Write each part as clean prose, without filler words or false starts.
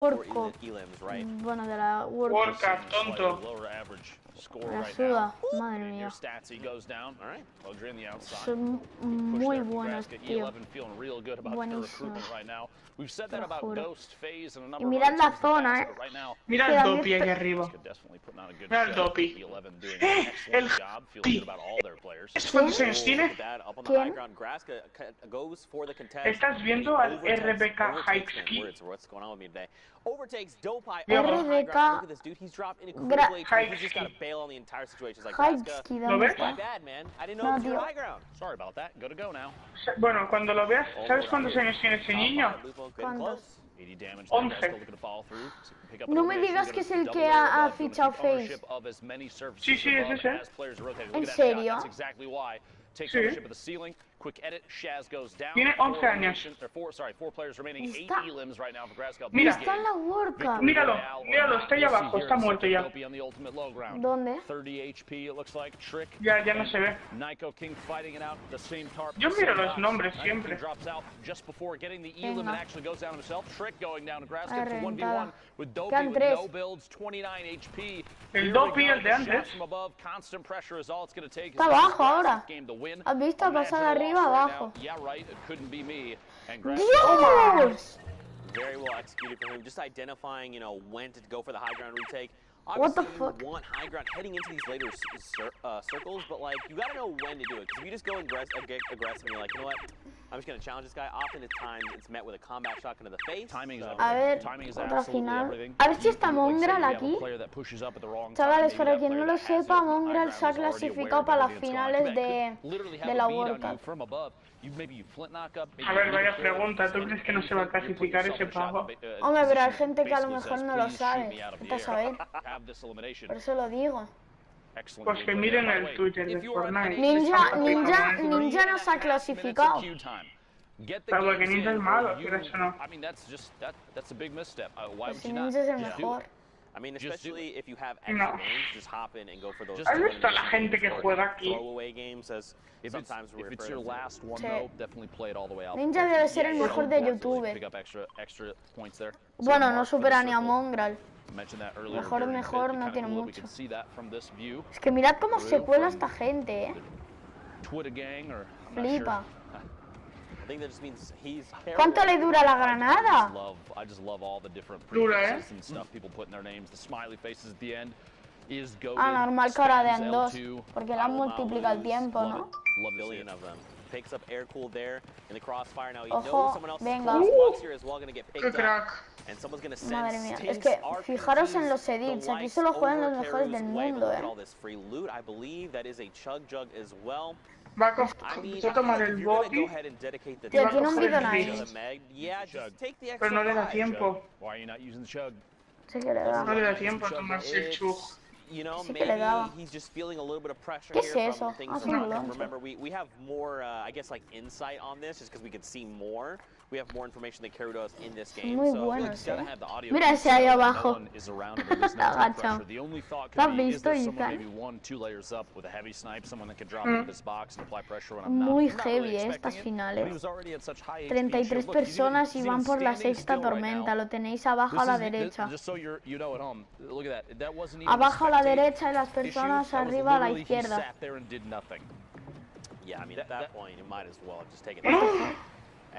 World Cup. Bueno, de la World Cup, tonto. La suda, madre mía. Son muy buenos, tío. Buenísimos. Te lo juro. Y mirad la zona, Mira el Dopi ahí arriba. Mira el Dopi. El Dopi. ¿Cuántos años tiene? ¿Quién? ¿Estás viendo al RBK Hikesky? RBK Hikesky, ¿Lo ¿dónde ves? está? No, tío. Bueno, cuando lo veas, ¿sabes cuántos años tiene ese niño? ¿Cuántos? 11. No me digas que es el que ha fichado Face. Sí, sí, es ese. ¿En serio? Sí. Tiene 11 años. Mira, Está en la World Cup. míralo, está ahí abajo, está muerto ya. ¿Dónde? Ya no se ve. Yo miro los nombres siempre. Venga. Reventada. Quedan 3. El Dopi, el de antes. Está abajo ahora. ¿Has visto? Ha pasado de arriba a abajo. ¡Dios! Very well executed for him, just identifying, you know, when to go for the high ground retake. What the Obviously, fuck? you want high ground heading into these later circles, but like you gotta know when to do it. Because if you just go aggressive and you're like, you know what, I'm just gonna challenge this guy. Often at times it's met with a combat shotgun to the face. A ver, otra final. A ver si está Mongrel aquí. Chavales, para quien no lo sepa, Mongrel se ha clasificado para las finales de la World Cup. A ver, vaya pregunta, ¿tú crees que no se va a clasificar ese pavo? Hombre, pero hay gente que a lo mejor no lo sabe. Vete a saber. Por eso lo digo. Pues que miren el Twitter de Fortnite. Ninja no se ha clasificado. Pero porque Ninja es malo, pero eso no. Pues si Ninja es el mejor. I mean, especially if you have extra games, just hop in and go for those. ¿Has visto a la gente que juega aquí? Throwaway games, as sometimes we refer to. Ninja debe ser el mejor de YouTube. Bueno, no supera ni a Mongrel. Mejor no tiene mucho. Es que mirad cómo se cuela esta gente, Flipa. ¿Cuánto le dura la granada? Dura, ¿eh? Ah, normal que ahora den 2, porque le han multiplicado el tiempo, ¿no? Ojo, venga. ¡Qué crack! Madre mía, es que fijaros en los edits, aquí solo juegan los mejores del mundo, Va a tomar el boti. Tío, aquí no envido nadie. Pero no le da tiempo. Sí que le da. No le da tiempo a tomarse el chug. Sí que le daba. ¿Qué es eso? Ah, es un lonche. We have more, I guess, like insight on this, just because we could see more. We have more information than carried us in this game. Muy buenos, Mira ese ahí abajo. Agachado. ¿Lo has visto, Ethan? Muy heavy, estas finales. 33 personas y van por la sexta tormenta. Lo tenéis abajo a la derecha. Abajo a la derecha y las personas arriba a la izquierda. Yeah, I mean, at that point, you might as well have just taken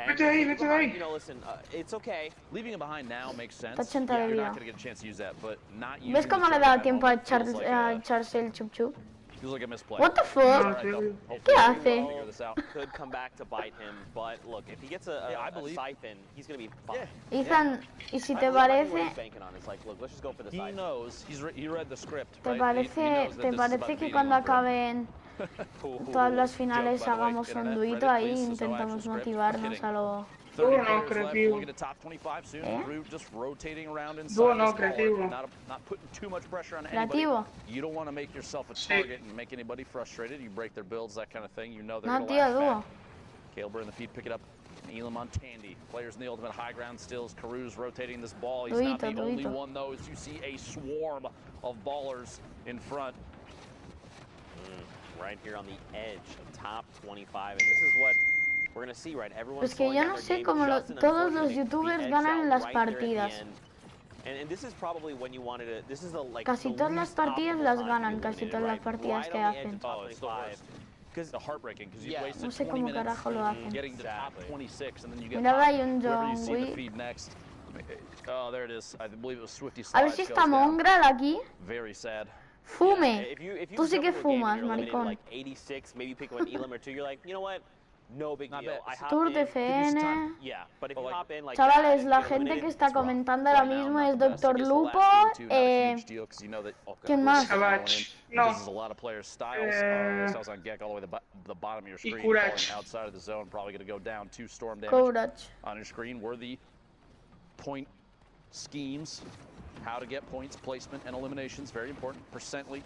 Vete ahí, vete ahí. You know, listen, it's okay. Leaving him behind now makes sense. 80 de vida. ¿Ves ¿Ves cómo le da tiempo a echarse el chup chup? What the fuck? ¿Qué hace? Could come back to bite him, but look, if he gets a siphon, he's going to be fine. Ethan, ¿y si te parece? ¿Te parece que cuando acaben todas las finales hagamos un duito ahí e intentamos motivarnos a lo... Dúo no creativo. Dúo no creativo. ¿Creativo? Sí. No, tío, dúo. Calebur in the feed, pick it up. Elam on Tandy. Players in the ultimate high ground stills. Caru's rotating this ball. He's not the only one, though, as you see a swarm of ballers in front. Right here on the edge of top 25, and this is what we're going to see, right? Everyone's Es que yo no sé cómo todos los youtubers ganan las partidas. And this is probably when you wanted to. This is the like. Casi todas las partidas las ganan, casi todas las partidas que hacen. Oh, it's the worst. Because the heartbreaking, because you wasted No sé 20 cómo carajo lo hacen. getting to top 26, and then you get Mira, hay un whoever you John see the Wick. feed next. Oh, there it is. I believe it was Swifty A ver Slides si está goes down. Mongrel aquí. Very sad. Fume. If Tú sí que jump into a game and fumas, you're eliminated maricón. Like 86, maybe you pick up an Elam or two. You're like, you know what? No big Not deal. bad. I hop Tour in. de FN. Yeah, but if you hop in like Chavales, that, la and get gente que eliminated, está it's rough. comentando ahora Right now, mismo not es the best. I Doctor guess the Lupo. last game, too, not a huge deal, 'cause you know that ¿Quién más? Savage. No. This is a lot of players' styles. Styles on Gek all the way to the bottom of your screen, Courage. falling outside of the zone, probably going to go down 2 storm damage Courage. on your screen. Worthy point schemes, how to get points, placement, and eliminations, very important. Percently,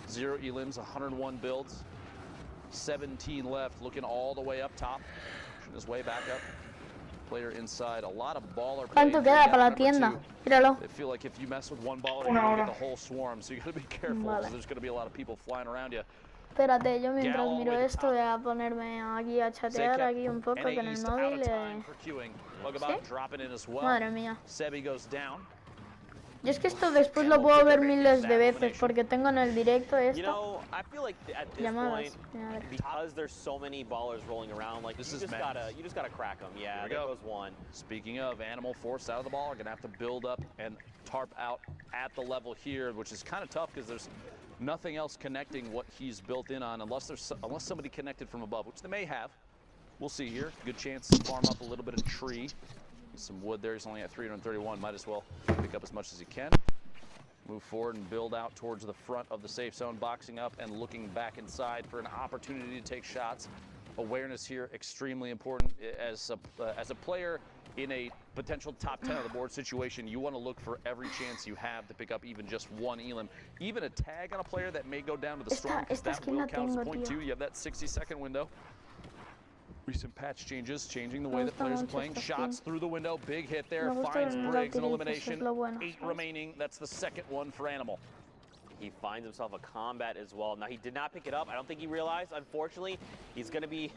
0 elims, 101 builds, 17 left, looking all the way up top, pushing his way back up. Player inside, a lot of baller play. ¿Cuánto queda para la tienda? Míralo. They feel like if you mess with one baller, you're going to get the whole swarm, so you got to be careful, because there's going to be a lot of people flying around you. Espérate, yo mientras miro esto voy a ponerme aquí a chatear aquí un poco con el móvil. ¿Sí? Madre mía. Sebi goes down. Yo es que esto después lo puedo ver miles de veces porque tengo en el directo You esto. know, I feel like at this Llamadas. point, because there's so many ballers rolling around, like you just gotta crack them. Yeah, there goes one. Speaking of animal forced out of the ball, are gonna have to build up and tarp out at the level here, which is kind of tough because there's nothing else connecting what he's built in on, unless somebody connected from above, which they may have. We'll see here. Good chance to farm up a little bit of tree. Some wood there. He's only at 331. Might as well pick up as much as he can. Move forward and build out towards the front of the safe zone, boxing up and looking back inside for an opportunity to take shots. Awareness here extremely important. As a player in a potential top 10 of the board situation, you want to look for every chance you have to pick up even just 1 elim. Even a tag on a player that may go down to the storm, because that will count as a point too. You have that 60-second window. Recent patch changes, changing the way that players are playing. Shots through the window, big hit there, finds Briggs, an elimination. 8 remaining, that's the second one for Animal. He finds himself a combat as well. Now, he did not pick it up. I don't think he realized. Unfortunately, he's going to be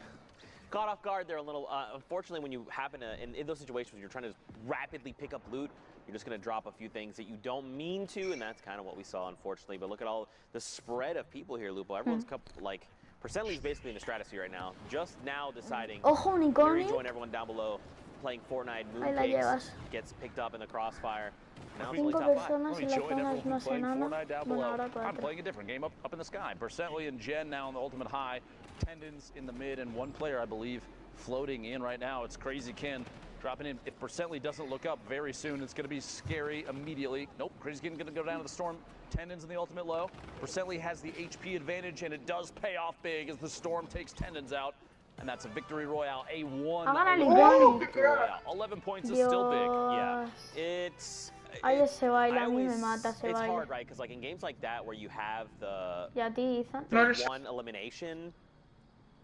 caught off guard there a little. Unfortunately, when you happen to, in those situations when you're trying to rapidly pick up loot, you're just going to drop a few things that you don't mean to, and that's kind of what we saw, unfortunately. But look at all the spread of people here, Lupo. Everyone's like, Percently's basically in the stratosphere right now. Just now deciding to join everyone down below, playing Fortnite. Mooncakes gets picked up in the crossfire. Now it's only top 5. Let me join everyone playing Fortnite down below. I'm playing a different game up in the sky. Percently and Jen now on the ultimate high. Tendons in the mid, and one player, I believe, floating in right now. It's Crazy Ken dropping in. If Percently doesn't look up very soon, it's going to be scary immediately. Nope, Crazy Ken going to go down to the storm. Tendons in the ultimate low. Percently has the HP advantage, and it does pay off big as the storm takes Tendons out. And that's a victory royale, a 1 victory royale. 11 points is still big. Yeah, it's... Ay, ese baile a mí me mata, ese It's baile. hard, right? Because like in games like that where you have the the 1 elimination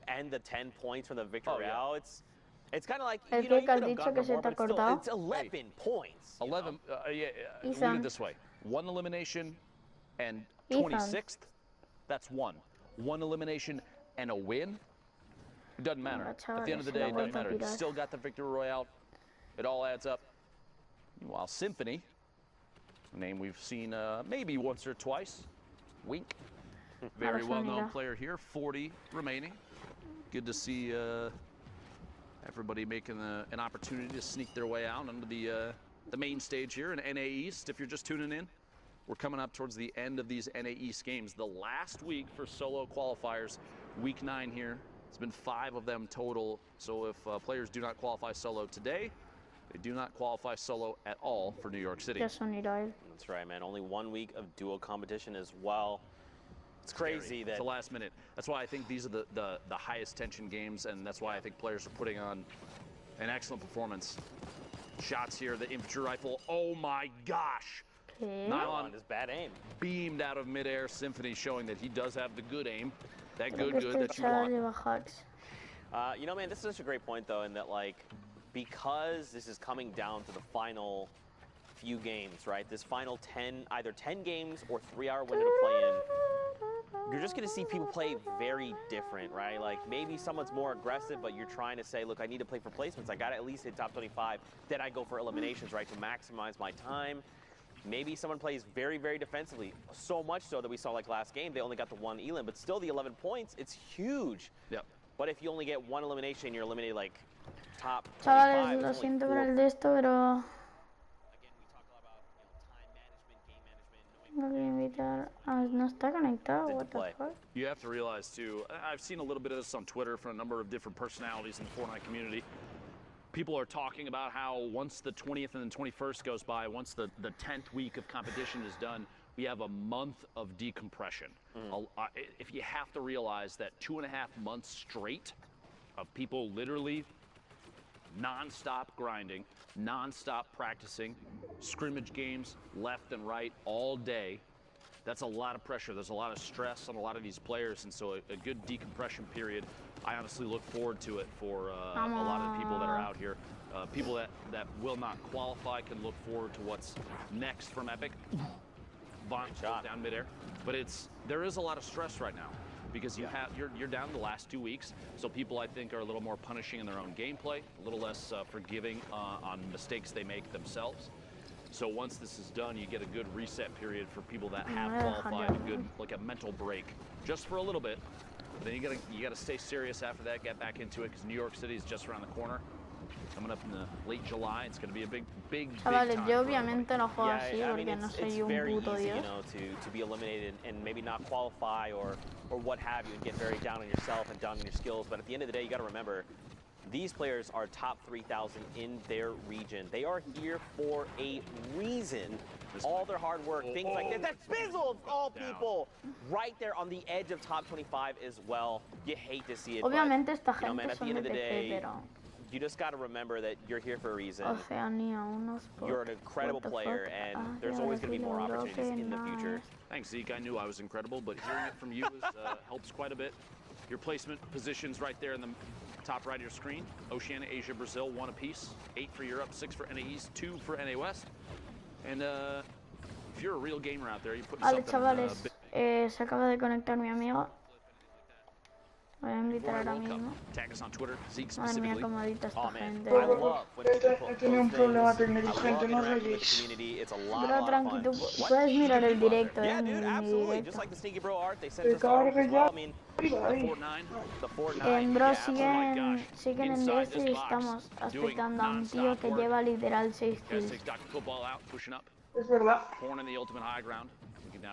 and the 10 points from the victory royale, it's kind of like, you know, you could have gotten more, but it's 11 points. 11, look at it this way. 1 elimination and 26th, that's 1. 1 elimination and a win, it doesn't matter. At the end of the day, it doesn't matter. You still got the victory royale. It all adds up. Meanwhile, Symphony, a name we've seen maybe once or twice. Wink. Very well-known player here, 40 remaining. Good to see everybody making an opportunity to sneak their way out onto the main stage here in NA East. If you're just tuning in, we're coming up towards the end of these NA East games. The last week for solo qualifiers, week 9 here. It's been 5 of them total. So if players do not qualify solo today, they do not qualify solo at all for New York City. That's right, man. Only 1 week of duo competition as well. It's crazy that it's the last minute. That's why I think these are the highest tension games, and that's why I think players are putting on an excellent performance. Shots here, the infantry rifle. Oh my gosh! Nylon is bad aim. Beamed out of midair. Symphony showing that he does have the good aim. That good that you want. You know, man, this is such a great point, though, in that, like, because this is coming down to the final few games, right? This final 10, either 10 games or 3-hour window to play in. you're just going to see people play very different, right? Like maybe someone's more aggressive, but you're trying to say, look, I need to play for placements. I got to at least hit top 25. Then I go for eliminations, right, to maximize my time. Maybe someone plays very, very defensively, so much so that we saw like last game, they only got the 1 elim, but still the 11 points, it's huge. Yep. But if you only get 1 elimination, you're eliminated like top 25. Chavales, lo siento por el de esto, pero... No voy a invitar... no está conectado, what the fuck? You have to realize too, I've seen a little bit of this on Twitter from a number of different personalities in the Fortnite community. People are talking about how once the 20th and the 21st goes by, once the 10th week of competition is done, we have a month of decompression. If you have to realize that 2.5 months straight of people literally non-stop grinding, non-stop practicing, scrimmage games left and right all day, that's a lot of pressure. There's a lot of stress on a lot of these players, and so a good decompression period, I honestly look forward to it for a lot of the people that are out here. People that will not qualify can look forward to what's next from Epic. Vaughn shot down midair, but there is a lot of stress right now because you're down the last 2 weeks, so people I think are a little more punishing in their own gameplay, a little less forgiving on mistakes they make themselves. So once this is done, you get a good reset period for people that have qualified, a good like a mental break, just for a little bit. But then you gotta stay serious after that, get back into it, because New York City is just around the corner. Coming up in the late July, it's gonna be a big Chavales, time. yo obviamente no juego así porque no soy un puto easy, dios. you know, to be eliminated and maybe not qualify or what have you, and get very down on yourself and down on your skills. But at the end of the day, you gotta remember, these players are top 3,000 in their region. They are here for a reason. All their hard work, things like this. That's Spizzle of all people, right there on the edge of top 25 as well. You hate to see it, Obviamente but, esta you know, man, gente at the son end de of the TP, day, pero... you just got to remember that you're here for a reason. Oceania, unos You're an incredible player, and there's always going to be more opportunities in the future. Thanks, Zeke. I knew I was incredible, but hearing it from you helps quite a bit. Your placement positions right there in the top right of your screen. Oceania, Asia, Brazil, 1 apiece. 8 for Europe, 6 for NA East, 2 for NA West. And if you're a real gamer out there, you put Vale, yourself chavales, se acaba de conectar mi amigo. Voy a invitar ahora mismo. Madre mía, cómo edita esta gente. He tenido un problema técnico, gente, no rayéis. Bro, tranquilo, puedes mirar el directo, mi directo. Se carga ya. Bro, siguen en DS y estamos aspectando a un tío que lleva literal 6 kills. Es verdad.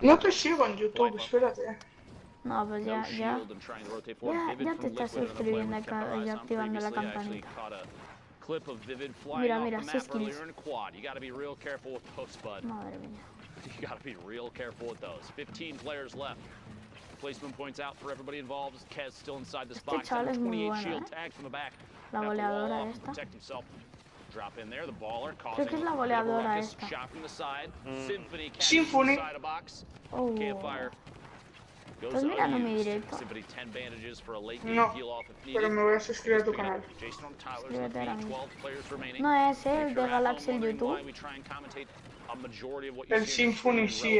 No te sigo en YouTube, espérate. No, pues ya te estás suscribiendo acá y activando la campanita. Mira, 6 kills. Madre mía. You gotta be real careful with those. 15 players left. Placement points out for everybody involved. Kez still inside this box. Chaval es muy 28 bueno, shield tag from the back. La goleadora esta. Protect himself. Drop in there, the baller Creo que es la goleadora esta. Shot from the side. Symphony. Symphony. Inside a box. Oh. Campfire. Estás mirando mi directo. No, pero me voy a suscribir a tu canal. Suscríbete ahora mismo. No es el de Galaxy el YouTube. El Symphony sí,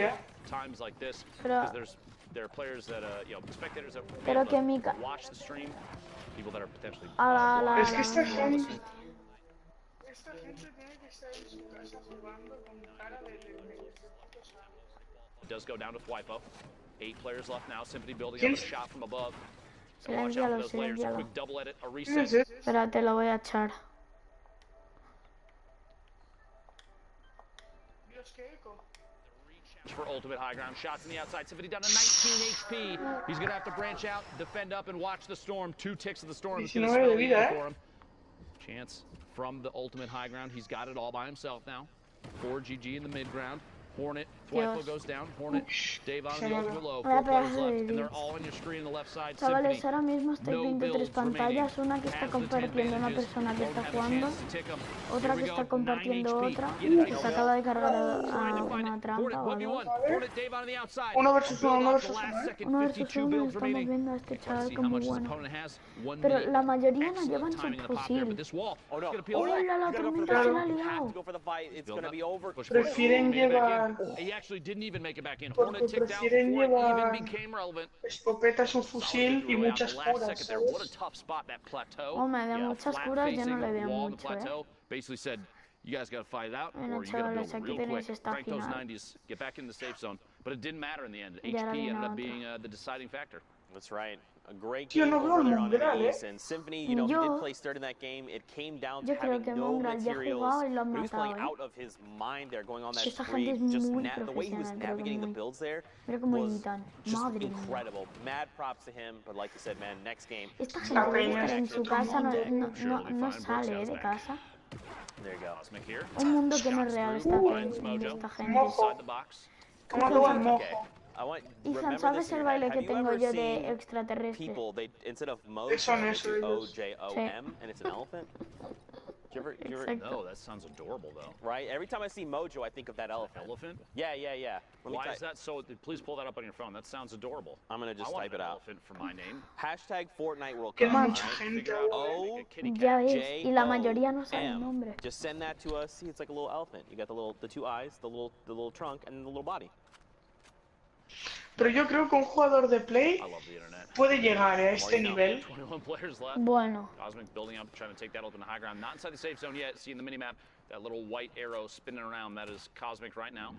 Pero que Mika. Es que esta gente... Esta gente tiene que estar en su casa jugando con cara de... Does go down to Flypo. 8 players left now. Symphony building up a shot from above. Silencialo. Espérate, lo voy a echar. For ultimate high ground shots in the outside. Symphony down to 19 HP. He's gonna have to branch out, defend up, and watch the storm. 2 ticks of the storm is gonna spell it for him. Chance from the ultimate high ground. He's got it all by himself now. 4 GG in the mid ground. Hornet, Flypo goes down, Hornet, Dave on the ultimate low, 4 players left, and they're all on your screen on the left side. Chavales, ahora mismo estoy viendo 3 pantallas, una que está compartiendo una persona que está jugando, otra que está compartiendo otra, que se acaba de cargar a una trampa o algo. 1 versus 1, 1 versus 1. 1 versus 1 y estamos viendo a este chaval como bueno. Pero la mayoría no llevan su fusil. ¡Hola, la tormenta se la ha liado! Prefieren llevar llevan. Porque prefieren llevar escopetas o fusil y muchas curas, ¿sabes? Hombre, de muchas curas yo no le veo mucho, Bueno, chavales, aquí tenéis esta final. Y ahora viene otra. That's right. A great game over there on NA's, and Symphony, you know, he did play third in that game. It came down to having no materials. But he was playing out of his mind there, going on that spree. Just the way he was navigating the builds there was just incredible. Mad props to him, but like you said, man, next game. Esta gente debe estar en su casa, no sale de casa. There you go. Un mundo que no es real está teniendo esta gente. ¿Cómo lo al mojo? Ethan, ¿sabes el baile que tengo yo de extraterrestre? Eso no es No, that sounds adorable though. Right? Every time I see Mojo, I think of that elephant. Elephant? Yeah. Why is that so? Please pull that up on your phone. That sounds adorable. I'm gonna just type it out. Elephant for my name. Hashtag Fortnite World Que Cup. mucha gente. Ya ves, y la mayoría no sabe el nombre. Just send that to us. See, it's like a little elephant. You got the two eyes, the little trunk, and the little body. Pero yo creo que un jugador de Play puede llegar a este nivel. Bueno. Cosmic building up, trying to take that open high ground. Not inside the safe zone yet. Seeing the minimap, that little white arrow spinning around. That is Cosmic right now.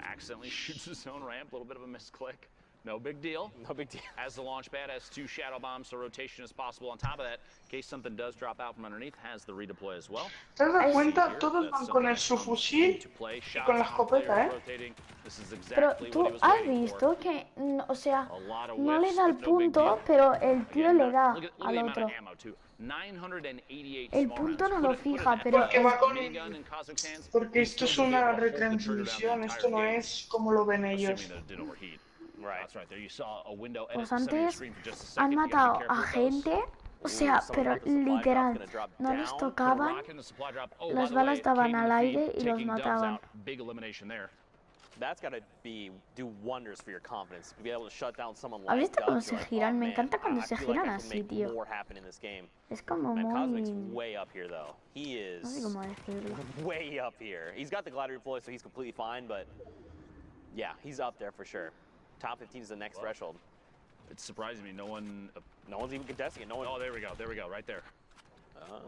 Accidentally shoots his own ramp. A little bit of a misclick. No big deal. No big deal. Has the launch pad, has 2 shadow bombs, so rotation is possible. On top of that, in case something does drop out from underneath, has the redeploy as well. ¿Te das cuenta? Todos van con el subfusil y con la escopeta, Pero tú has visto que, o sea, no le da el punto, pero el tío le da al otro. El punto no lo fija, pero... Porque esto es una retransmisión, esto no es como lo ven ellos. Pues antes han matado a gente, o sea, pero literal, no les tocaban, las balas daban al aire y los mataban. That's gotta do wonders for your confidence to be able to shut down someone ¿Has like visto cómo se giran? Me encanta cuando se giran así, tío. Es como muy... way up here though. He No sé is cómo decirlo. way up here. He's got the glider deploy, so he's completely fine, but yeah, he's up there for sure. Top 15 is the next threshold. It's surprising me, no one's even contesting it. Oh, there we go, right there.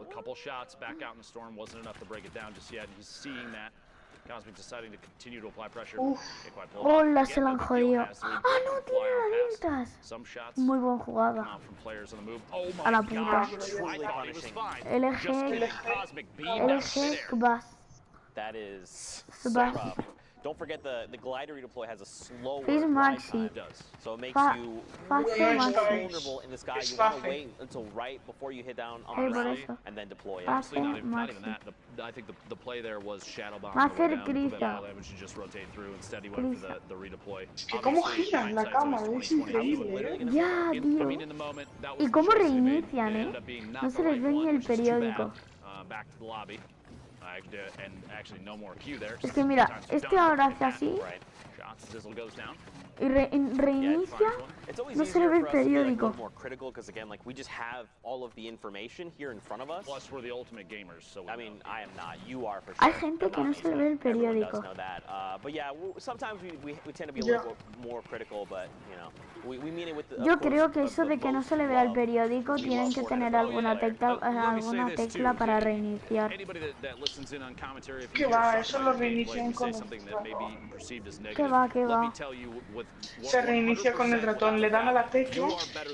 A couple shots back out in the storm wasn't enough to break it down just yet. He's seeing that. Cosmic deciding to continue to apply pressure. Hola, se la han jodido. ¡Ah, no tiene herramientas! Muy buena jugada. A la puta. LG Kbas. That is so rough. Don't forget the glider redeploy has a slower Maxi. So it makes you vulnerable in the sky. You want to wait until right before you hit down on the ground and then deploy it. Not even that. I think the play there was shadow bomb. She just rotate through. Instead, he went for the redeploy. ¿Cómo giran la cámara? Es increíble, Ya, tío. Y cómo reinician, No se les ve ni el periódico. Es que mira, este ahora hace así y reinicia, no se le ve el periódico. Hay gente que no se le ve el periódico. Yo creo que eso de que no se le vea el periódico tienen que tener alguna tecla para reiniciar. ¿Qué va? Eso lo reinician con el ratón. ¿Qué va? Se reinicia con el ratón, le dan a la tecla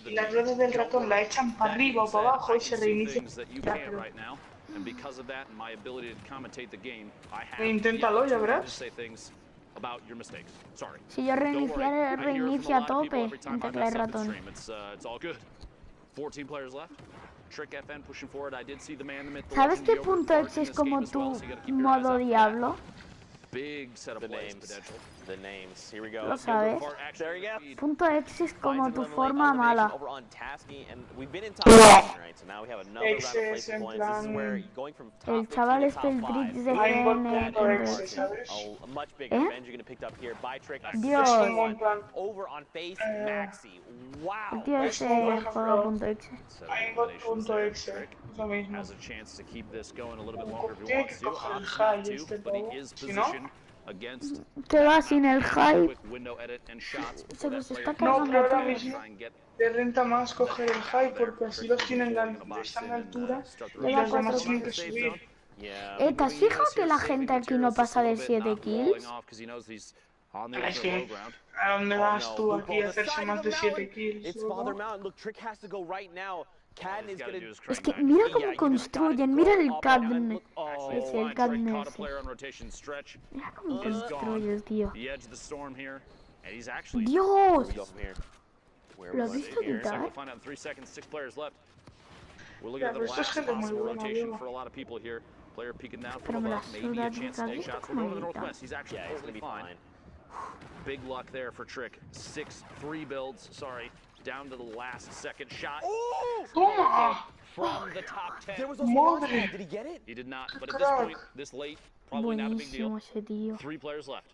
y las ruedas del ratón la echan para arriba o para abajo y se reinicia rápido. Inténtalo, ya verás. Si yo reinicia a tope en tecla de ratón. ¿Sabes qué punto X es como tu modo diablo? Lo sabes. Punto X es como tu forma mala. X es en plan... El chaval este, el Trix de GN. Dios. El tío ese juega punto X. Hay punto X, lo mismo. Tiene que coger el high este todo, si no... Que va sin el hype. Se los está cargando. No, pero ahora mismo te renta más coger el hype porque así los tienen están en la altura y los demás tienen que subir. ¿Te has fijado que la gente aquí no pasa de 7 kills? Es que, ¿a dónde vas tú aquí a hacerse más de 7 kills? Es que mira cómo construyen, mira el cadne. Es el cadne ese. Mira cómo construye, tío. ¡Dios! ¿Lo has visto quitar? Pero esto es gente muy buena, Diego. Pero me la suda, ¿has visto cómo grita? Big luck there for Trick. 6-3 builds, sorry. Down to the last second shot. ¡Toma! From the top 10. There was ¡Madre! Did he get it? He did not, but at this point, this late, probably not a big deal. Buenísimo ese tío. 3 players left.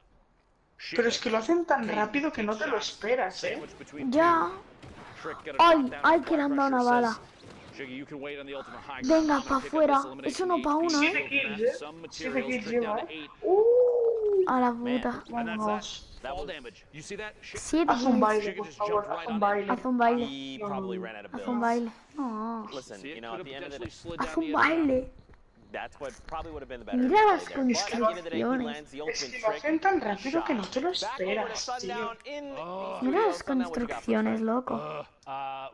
Pero es que lo hacen tan rápido que no te lo esperas, ¿eh? Ya. ¡Ay! ¡Ay, que le han dado una bala! Venga, para afuera. Eso no para uno, 7 ¿eh? kills, ¿eh? 7 kills lleva, ¿eh? A la puta. Vamos. 7 Haz un kills. baile, por favor, haz un baile. Haz un baile. He probably ran out of Haz un builds. baile. No. Listen, you know, at the end of the day, Haz un baile. that's what probably would have been the better Mira las play there. But at the end of the day, he construcciones. lands the Es ultimate que lo trick. hacen tan rápido que no te lo Back over to esperas, tío. Sundown in Mira las construcciones, loco.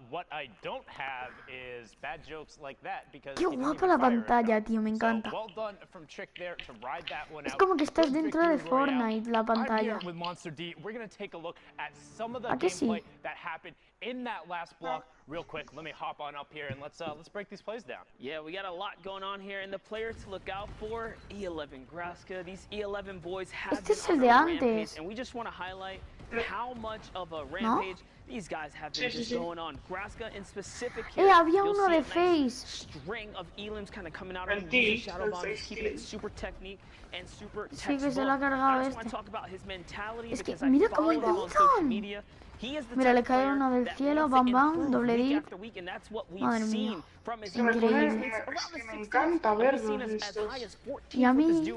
What I don't have is bad jokes like that because Qué guapa la pantalla, tío, me encanta. well done from Trick there to ride that one Es out. como que estás Good dentro de victory royale. Fortnite, la I'm here pantalla. with Monster D. We're going to take a look at some of the ¿A que sí? gameplay that happened in that last block. Real quick, let me hop on up here and let's break these plays down. Yeah, we got a lot going on here, and the player to look out for, E11 Graska. These E11 boys have Este es been el de on a rampage, antes. and we just want to highlight how much of a rampage these guys have been just going on. Graska in specific here, había you'll uno see de a nice Face. string of elims kind of coming out El of him, T, using shadow el bombs, Face keeping it T. super technique and super Sí, que se textbook. lo ha cargado I just want este. to talk about his mentality Es que because I mira cómo follow him on social gritan. media. He is the Mira, le type of cae player uno del that cielo, wants bam, to bam, improve doble week dip. after week, and that's what we've Madre seen mía. from his Se me Increíble. pone, es que me encanta verlos estos. Y a mí,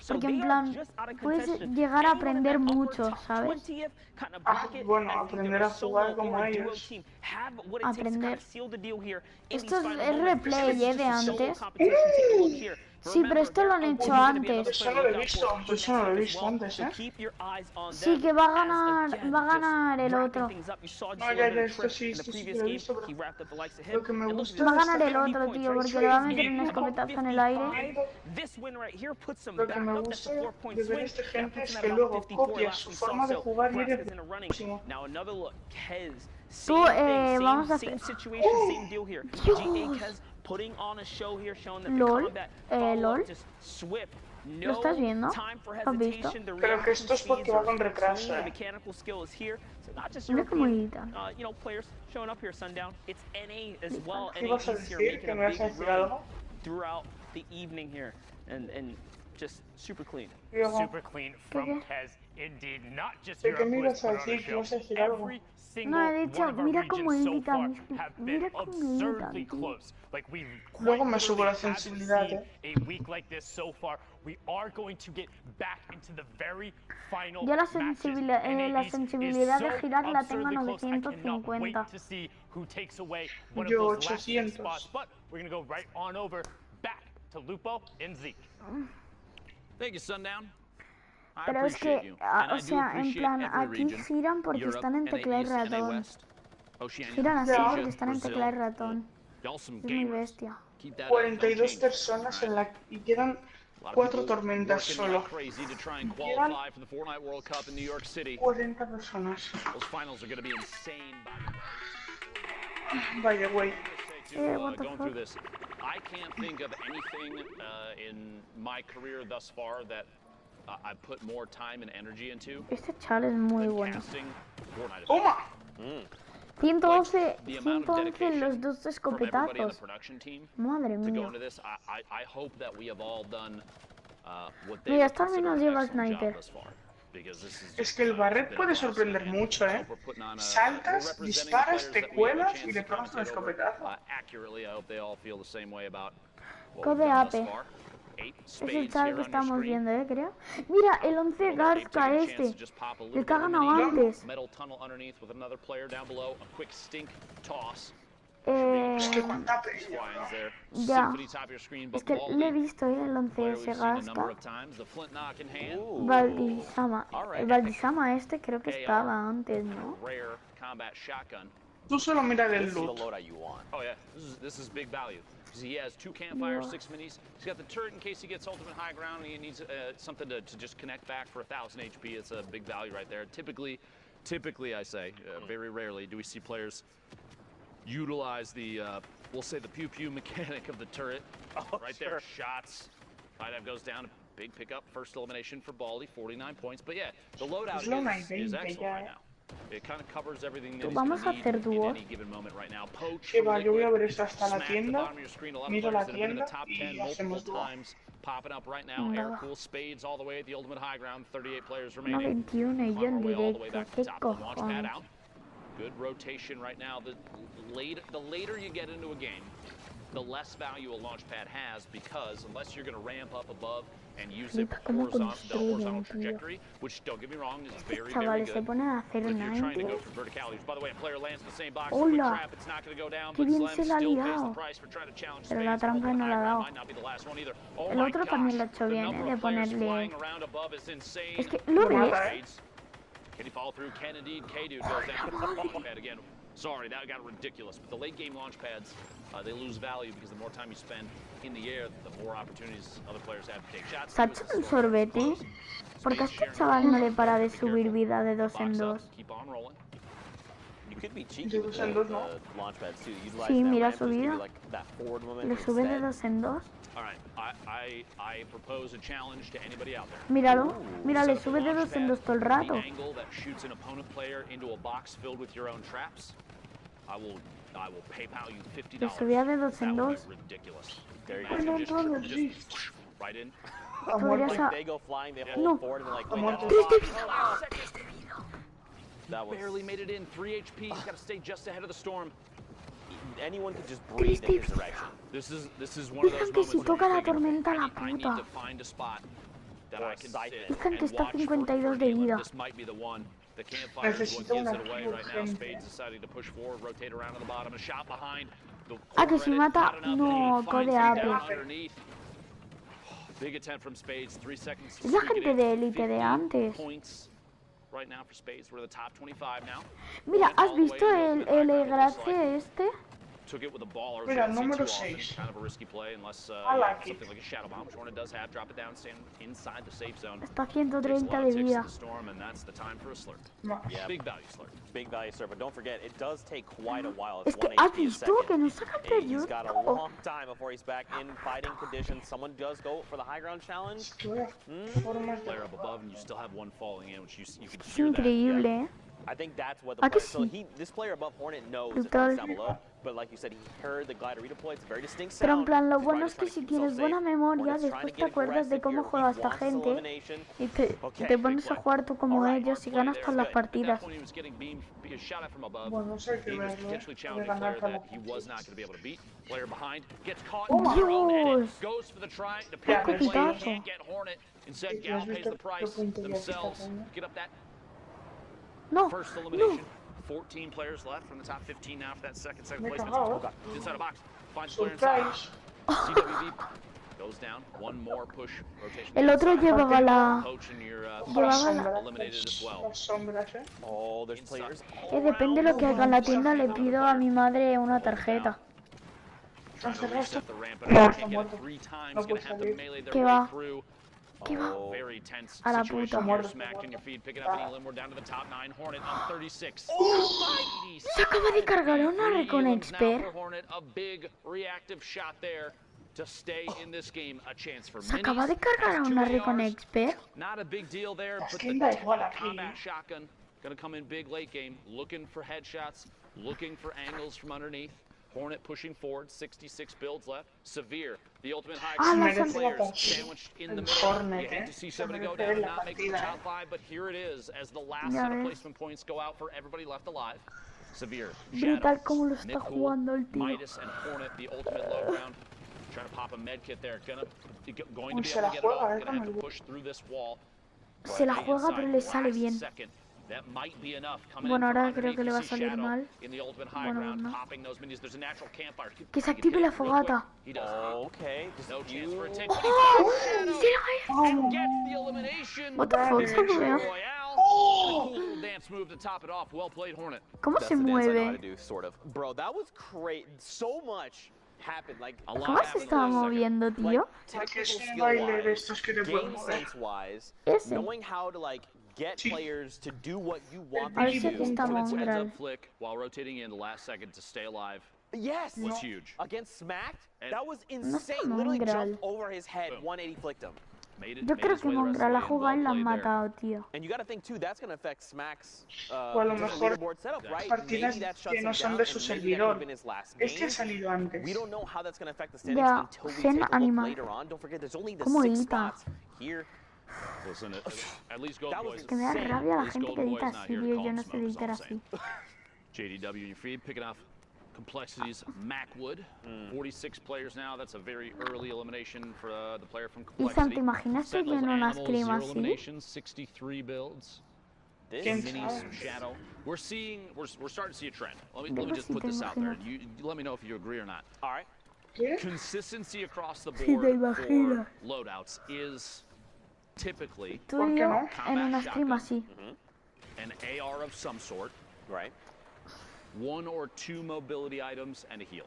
porque en plan, puedes llegar a aprender mucho, ¿sabes? Bueno, aprender a jugar como ellos. Aprender. Esto es replay, de antes. Sí, pero esto lo han hecho antes. Eso no lo he visto, eso no lo he visto antes, ¿eh? Sí, que va a ganar el otro. No, ya, esto sí lo he visto, pero lo que me gusta Va a de ganar esta el otro, gente, tío, porque le va a meter un escopetazo en el aire. lo que me gusta de ver a esta gente es que luego copia su forma de jugar y es buenísimo. Tú, vamos a hacer... LOL, LOL. ¿Lo estás viendo? ¿Lo has visto? Pero que esto es porque va con retraso, ¿eh? Mira cómo grita. ¿Qué vas a decir? ¿Que me vas a decir algo? Just super clean. Diego, Super clean from Kez, indeed. Not just ¿de here qué at me Blitz, ibas a but on the decir? ¿Que show. vas a decir algo? Every No, single he dicho, one of our mira cómo regions so grita, far have mira been cómo grita, absurdly tío. close. Like we Luego me quite subo la literally haven't sensibilidad, seen a week like this so far. We are going to get back into the very final Yo la matches. sensibilidad, And la it is sensibilidad de so girar la tengo a absurdly close. I cannot wait 950. to see who takes away one of Yo, those last 800. spots. But we're gonna go right on over back to Lupo and Zeke. Thank you, Sundown. I Pero es appreciate que, you, and I o do sea, en appreciate plan, every aquí region. giran porque Europe, están en NA tecla y East, NA ratón. West, Oceania, Giran así Ya. porque están en Brazil. tecla y ratón. Y'all some Es muy gamers. bestia. Keep that up, don't 42 change. personas en la y quedan A lot of 4 people tormentas working solo. like crazy to try and Quedan qualify for the Fortnite World Cup in New York City. 40 personas. Those finals are going to be insane, by the way. By the way. What the Going fuck? through this, I can't think of anything in my career thus far that I've put more time and energy into Este chal es muy than bueno. casting Fortnite. ¡Toma! 111, The amount of 111 dedication los dos from everybody on the escopetazos. production team Madre to go mía. into this, I hope that we have all done what they Mira, would esta al consider menos an lleva excellent job sniper. thus far. Because this is Es que el Barret puede sorprender mucho, ¿eh? Saltas, disparas, te cuelas y le pegas un escopetazo. Accurately, I hope they all feel the same way about what Code we've done AP. thus far. Es el chat que estamos viendo, creo. Mira, el 11 Garza este. El que ha ganado antes. Ya. Es que le he visto, el 11 ese Garza. Valdisama. El Valdisama este creo que estaba antes, ¿no? Tú solo mira el loot. Oh yeah, this is big value. He has 2 campfires, 6 minis. He's got the turret in case he gets ultimate high ground and he needs something to just connect back for 1,000 HP. It's a big value right there. Typically I say, very rarely do we see players utilize the, we'll say the pew-pew mechanic of the turret. Right there, shots. 5 goes down, a big pickup, first elimination for Baldy, 49 points. But yeah, the loadout is excellent right now. It kind of covers everything that Vamos a hacer dúos. Que va, yo voy a ver esto hasta la tienda. Miro la tienda y hacemos dúo. Popping up right now, air cool spades all the way at the ultimate high ground. 38 players remaining. 21 y yo en directo. ¿Qué cojones? Good rotation right now. The later you get into a game, the less value a launch pad has, because unless you're going to ramp up above and use it for horizontal trajectory, which don't get me wrong is very, very good. But if you're trying to go for verticalities, by the way, a player lands in the same box, quick trap, it's not going to go down, but Slim still pays the price for trying to challenge space. La trampa no la ha dado. Might not be the last one either. Oh El my otro gosh, también lo ha hecho the bien, number de of players ponerle... flying around above is insane. Es que lo ves. Can he follow through? Can indeed. K-Dude goes down for the launch pad again. Sorry, that got ridiculous. But the late game launch pads, they lose value because the more time you spend in the air, the more opportunities other players have to take shots. ¿Se ha hecho un sorbete? Porque a este chaval no le para de subir vida de 2 en 2. Sí, mira su vida. Le sube de 2 en 2. Míralo, mira, le sube de 2 en 2 todo el rato. Le subía de 2 en 2. Podrías No. 3 de vida. 3 de vida. Barely made it in. 3 HP. He's got to stay just ahead of the storm. Anyone could just breathe in his direction. This is one of those moments si toca la tormenta la I need puta. to find a spot that I can sit Dicen que and está watch 52 de vida. This might be the one. The campfire is what gives it away right now. Spades deciding to push forward, rotate around to the bottom, a shot behind. Que si mata, no, codeable. Big attempt from Spades, 3 seconds. Es la gente de élite de antes. Right now for Spades, we're the top 25 now. Mira, ¿has visto el Grace este? Took it with a ball, or mira, número 6. Kind of a risky play unless something like a shadow bomb, which Hornet does have. Drop it down, stand inside the safe zone. Está 130 de vida. Storm, and that's the time for a slurp. Yeah, big value slurp. Big value slurp, but don't forget, it does take quite a while. Es que has visto que nos sacan de He's got a long time before he's back in fighting conditions. Someone does go for the high ground challenge. Player up above, and you still have one falling in, which you can Es hear increíble, that. I think that's what the player, so this player above Hornet knows it's down below, but like you said, he heard the glider redeploy. It's a very distinct sound. Pero en plan, lo bueno es que si tienes buena memoria, después te acuerdas de cómo juega esta gente y te pones a jugar tú como ellos y ganas todas las partidas. Bueno, sé que verlo, de ganar todas las ¡Dios! ¡Qué copitazo! No, no. 14 players left from the top 15 now for that second placement. Inside a box. Finds player inside. CWV goes down. One more push rotation. El otro llevaba la... Eliminated as well. Oh, there's players. Depende de lo que haga en la tienda, le pido a mi madre una tarjeta. ¿Qué va? ¿Qué va? A la puta. Se acaba de cargar una Recon Expert. Se acaba de cargar una Recon Expert. Gonna come in big late game, looking for headshots, looking for angles from underneath. Hornet pushing forward, 66 builds left. Severe, the ultimate high players sandwiched in the middle. You hate to see somebody go down and not make the top 5, but here it is as the last set of placement points go out for everybody left alive. Severe, Brutal como lo está jugando el tío. Midas and Hornet, the ultimate low ground. trying to pop a med kit there. Going to be able to get it off. Going to have to push through this wall. Se la juega, pero le sale bien. Bueno, ahora creo que le va a salir mal. Bueno, no. Que se active la fogata. ¡Oh! What the fuck, se mueve. ¿Cómo se mueve? Bro, that was crazy. So much happened. Like, ¿Cómo se estaba moviendo, tío? Game sense wise, knowing how to like get players to do what you want them to do. Heads up flick while rotating in the last second to stay alive. Yes, was huge. Against Smacked, that was insane. Literally jumped over his head, 180 flicked him. Yo creo que Mongrel ha jugado y la han matado, tío. And you got to think too, that's going to affect Smack's o a lo mejor partidas que no son de su servidor. Este ha salido antes. We don't know how that's going to affect the standings until we take a look later on. Don't forget, there's only the 6 spots here. Listen, at least Gold Boys. Que me da rabia la gente que edita así, tío. Yo no sé editar así. JDW in your feed, picking off complexities. Macwood, 46 players now. That's a very early elimination for the player from Complexity. ¿te imaginas que viene una scream así? 63 builds. Minis, Shadow. We're starting to see a trend. Let me just put this out there. You let me know if you agree or not. All right. Consistency across the board for loadouts is typically combat shotgun, an AR of some sort, right? 1 or 2 mobility items and a heal.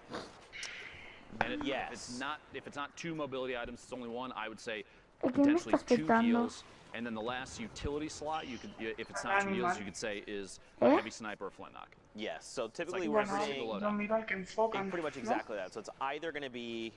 And if it's not 2 mobility items, it's only 1. I would say potentially 2 heals, and then the last utility slot, you could, if it's not 2 heals, you could say is a heavy sniper or flintlock. Yes. So typically we're seeing pretty much exactly that. So it's either going to be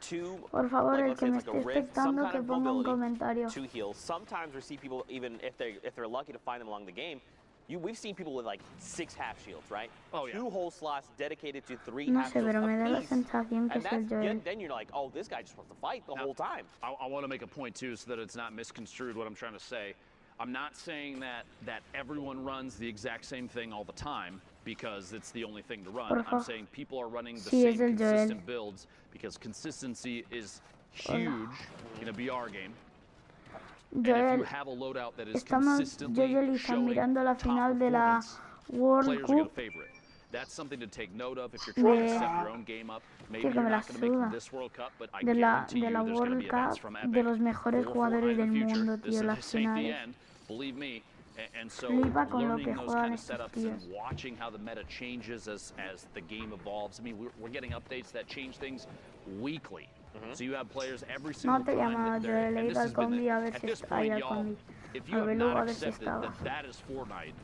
2. Por favor, el que me esté expectando que ponga un comentario. 2 heals. Sometimes we see people, even if they're lucky to find them along the game. We've seen people with like 6 half shields, right? Oh, yeah. 2 whole slots dedicated to 3 no half sé, shields. Pero me da la sensación que es el Joel. Then you're like, oh, this guy just wants to fight the whole time. I want to make a point too, so that it's not misconstrued what I'm trying to say. I'm not saying that everyone runs the exact same thing all the time because it's the only thing to run. I'm saying people are running the same consistent builds because consistency is huge in a BR game. Joel, estamos Joel y Sam mirando la final de la World Cup. That's something to take note of if you're trying to set your own game up. Maybe you're not going to make this World Cup, but I guarantee you there's going to be events from Epic de los mejores jugadores del mundo, tío, las finales. Believe me. And so learning those kind of setups and watching how the meta changes as the game evolves. I mean, we're getting updates that change things weekly. So you have players every single time. At this point, y'all, if you have not accepted that is Fortnite,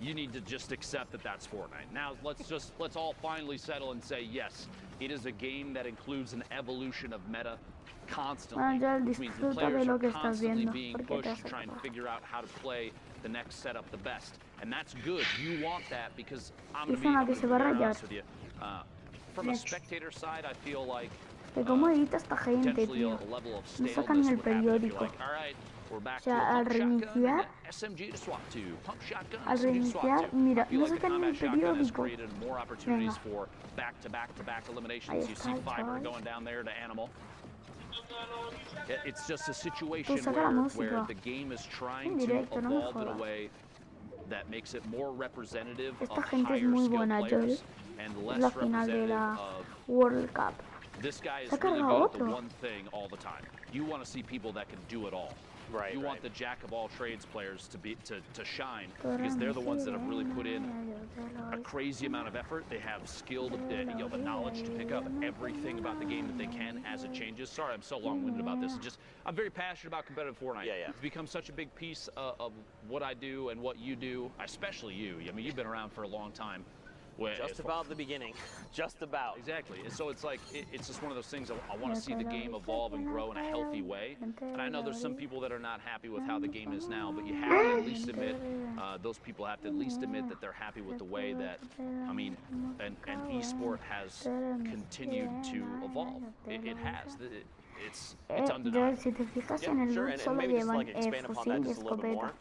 you need to just accept that that's Fortnite. Now let's all finally settle and say yes, it is a game that includes an evolution of meta constantly, which means the players are constantly being pushed to try and figure out how to play the next setup the best, and that's good. You want that because I'm going to be honest with you. From a spectator side, I feel like ¿Cómo edita esta gente, tío? No sacan en el periódico. O sea, al reiniciar, mira, no sacan en el periódico. Venga. Ahí está, chaval. It's just a situation where the game is trying to evolve in a way that makes it more representative of higher skill players and less representative of World Cup. This guy is really good at the one thing all the time. You want to see people that can do it all. Right. You want the jack of all trades players to shine because they're the ones that have really put in a crazy amount of effort. They have skill, the knowledge to pick up everything about the game that they can as it changes. Sorry, I'm so long-winded about this. I'm very passionate about competitive Fortnite. Yeah. It's become such a big piece of what I do and what you do, especially you. I mean, you've been around for a long time. Just about the beginning. Just about. Exactly. And so it's like, it's just one of those things, I want to see the game evolve and grow in a healthy way. And I know there's some people that are not happy with how the game is now, but you have to at least admit, those people have to at least admit that they're happy with the way that, I mean, an esport has continued to evolve. It has. It's undeniable. Si te fijas en el loot solo llevan fusil y escopeta.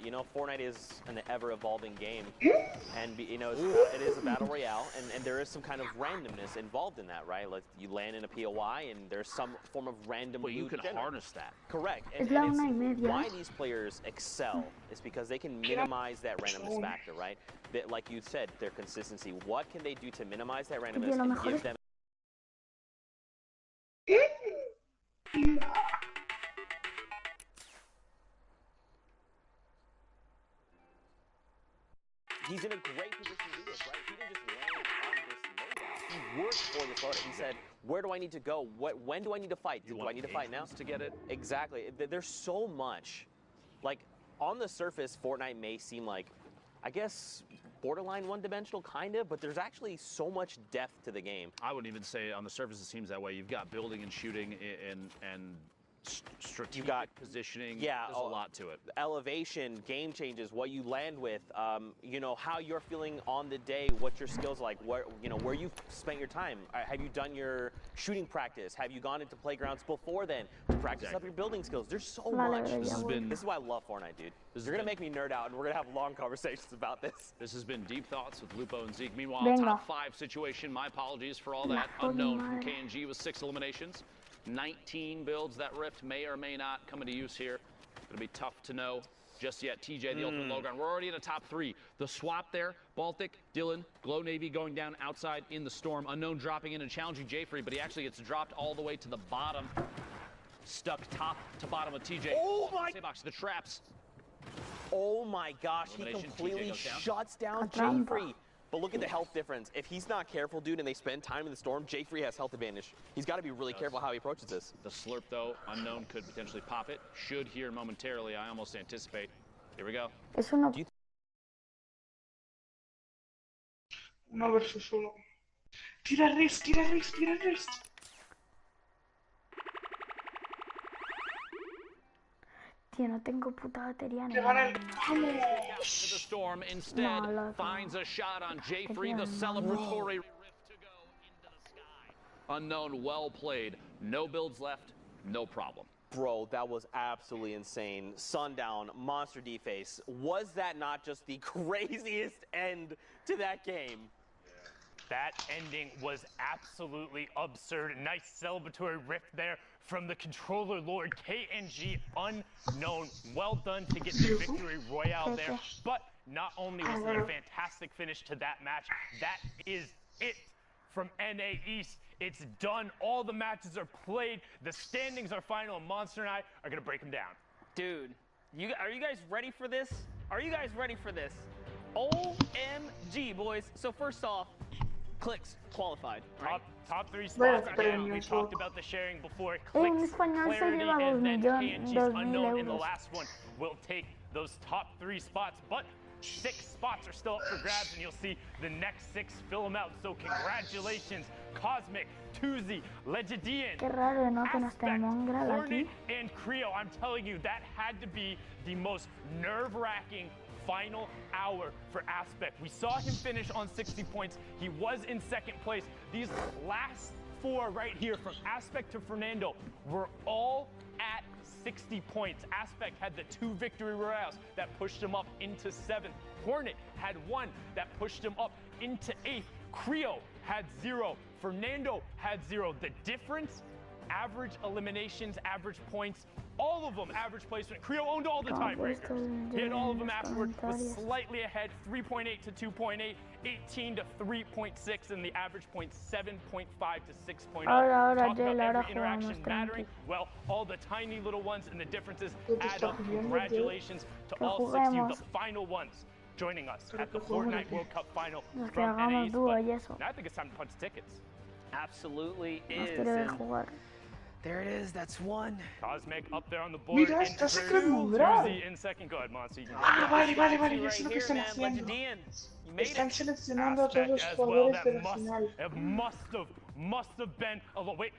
You know, Fortnite is an ever-evolving game, and you know, it is a battle royale, and there is some kind of randomness involved in that, right? Like you land in a POI, and there's some form of random. Well, you can harness that. Correct. And it's why these players excel is because they can minimize that randomness factor, right? That, like you said, their consistency. What can they do to minimize that randomness and give them? He's in a great position to do this, right? He didn't just land on this loadout. He worked for this loadout. He said, where do I need to go? When do I need to fight? Do I need to fight now? To get it? Exactly. There's so much. Like, on the surface, Fortnite may seem like, I guess, borderline one-dimensional, kind of, but there's actually so much depth to the game. I wouldn't even say on the surface it seems that way. You've got building and shooting and strategic positioning. Yeah, there's a lot to it. Elevation, game changes, what you land with, you know, how you're feeling on the day, what your skills like, where you've spent your time. Have you done your shooting practice? Have you gone into playgrounds before then to practice up your building skills? There's so much. This is why I love Fortnite, dude. You're going to make me nerd out, and we're going to have long conversations about this. This has been Deep Thoughts with Lupo and Zeke. Meanwhile, top 5 situation. My apologies for all that. Unknown from KNG with 6 eliminations. 19 builds that rift may or may not come into use here. Going to be tough to know just yet. TJ, the ultimate low ground. We're already in a top 3. The swap there, Baltic, Dylan, Glow Navy going down outside in the storm. Unknown dropping in and challenging Jayfree, but he actually gets dropped all the way to the bottom. Stuck top to bottom of TJ. Oh my! Box, the traps. Oh my gosh, he completely shuts down Jayfree. But look at the health difference. If he's not careful, dude, and they spend time in the storm, Jayfree has health advantage. He's got to be really careful how he approaches this. The slurp, though, Unknown could potentially pop it. Should here momentarily, I almost anticipate. Here we go. Uno versus uno. Tira rest, tira rest, tira rest. Tío, no tengo puta batería. ¡Vamos! The storm instead finds a shot on Jayfree, the celebratory rift to go into the sky. Unknown, well played. No builds left, no problem. Bro, that was absolutely insane. Sundown, Monster D-Face. Was that not just the craziest end to that game? That ending was absolutely absurd. Nice celebratory rift there from the controller lord KNG. Unknown. Well done to get the victory royale there. But not only was it a fantastic finish to that match, that is it from NA East. It's done. All the matches are played. The standings are final, and Monster and I are going to break them down. Dude, are you guys ready for this? Are you guys ready for this? OMG, boys. So first off, Clicks qualified. Right? Top 3 spots. Again, we talked about the sharing before. Clicks, Clarity, and then KNG's Unknown in the last one will take those top 3 spots. But 6 spots are still up for grabs, and you'll see the next 6 fill them out. So congratulations, Cosmic, Tuzi, Legidian, Aspect, Hornet, and Creo. I'm telling you, that had to be the most nerve-wracking final hour for Aspect. We saw him finish on 60 points. He was in 2nd place. These last 4 right here, from Aspect to Fernando, were all at 60 points. Aspect had the 2 victory royales that pushed him up into 7th. Hornet had 1 that pushed him up into 8th. Creo had 0. Fernando had 0. The difference, average eliminations, average points, all of them average placement. Creo owned all the tiebreakers. He had all of them afterward, was slightly ahead, 3.8 to 2.8, 18 to 3.6, and the average point 7.5 to 6.0. Talk about every interaction mattering. Well, all the tiny little ones and the differences add up. Congratulations to all 60 of the final ones joining us at the Fortnite World Cup final from NA East. Now I think it's time to punch tickets. Absolutely is. There it is, that's 1. Cosmic up there on the board. Mira, está sacando in 2nd. Go ahead, Monty. Vale, yo sé lo que están haciendo. Están seleccionando a todos los jugadores de la final. It must have been. Oh, wait.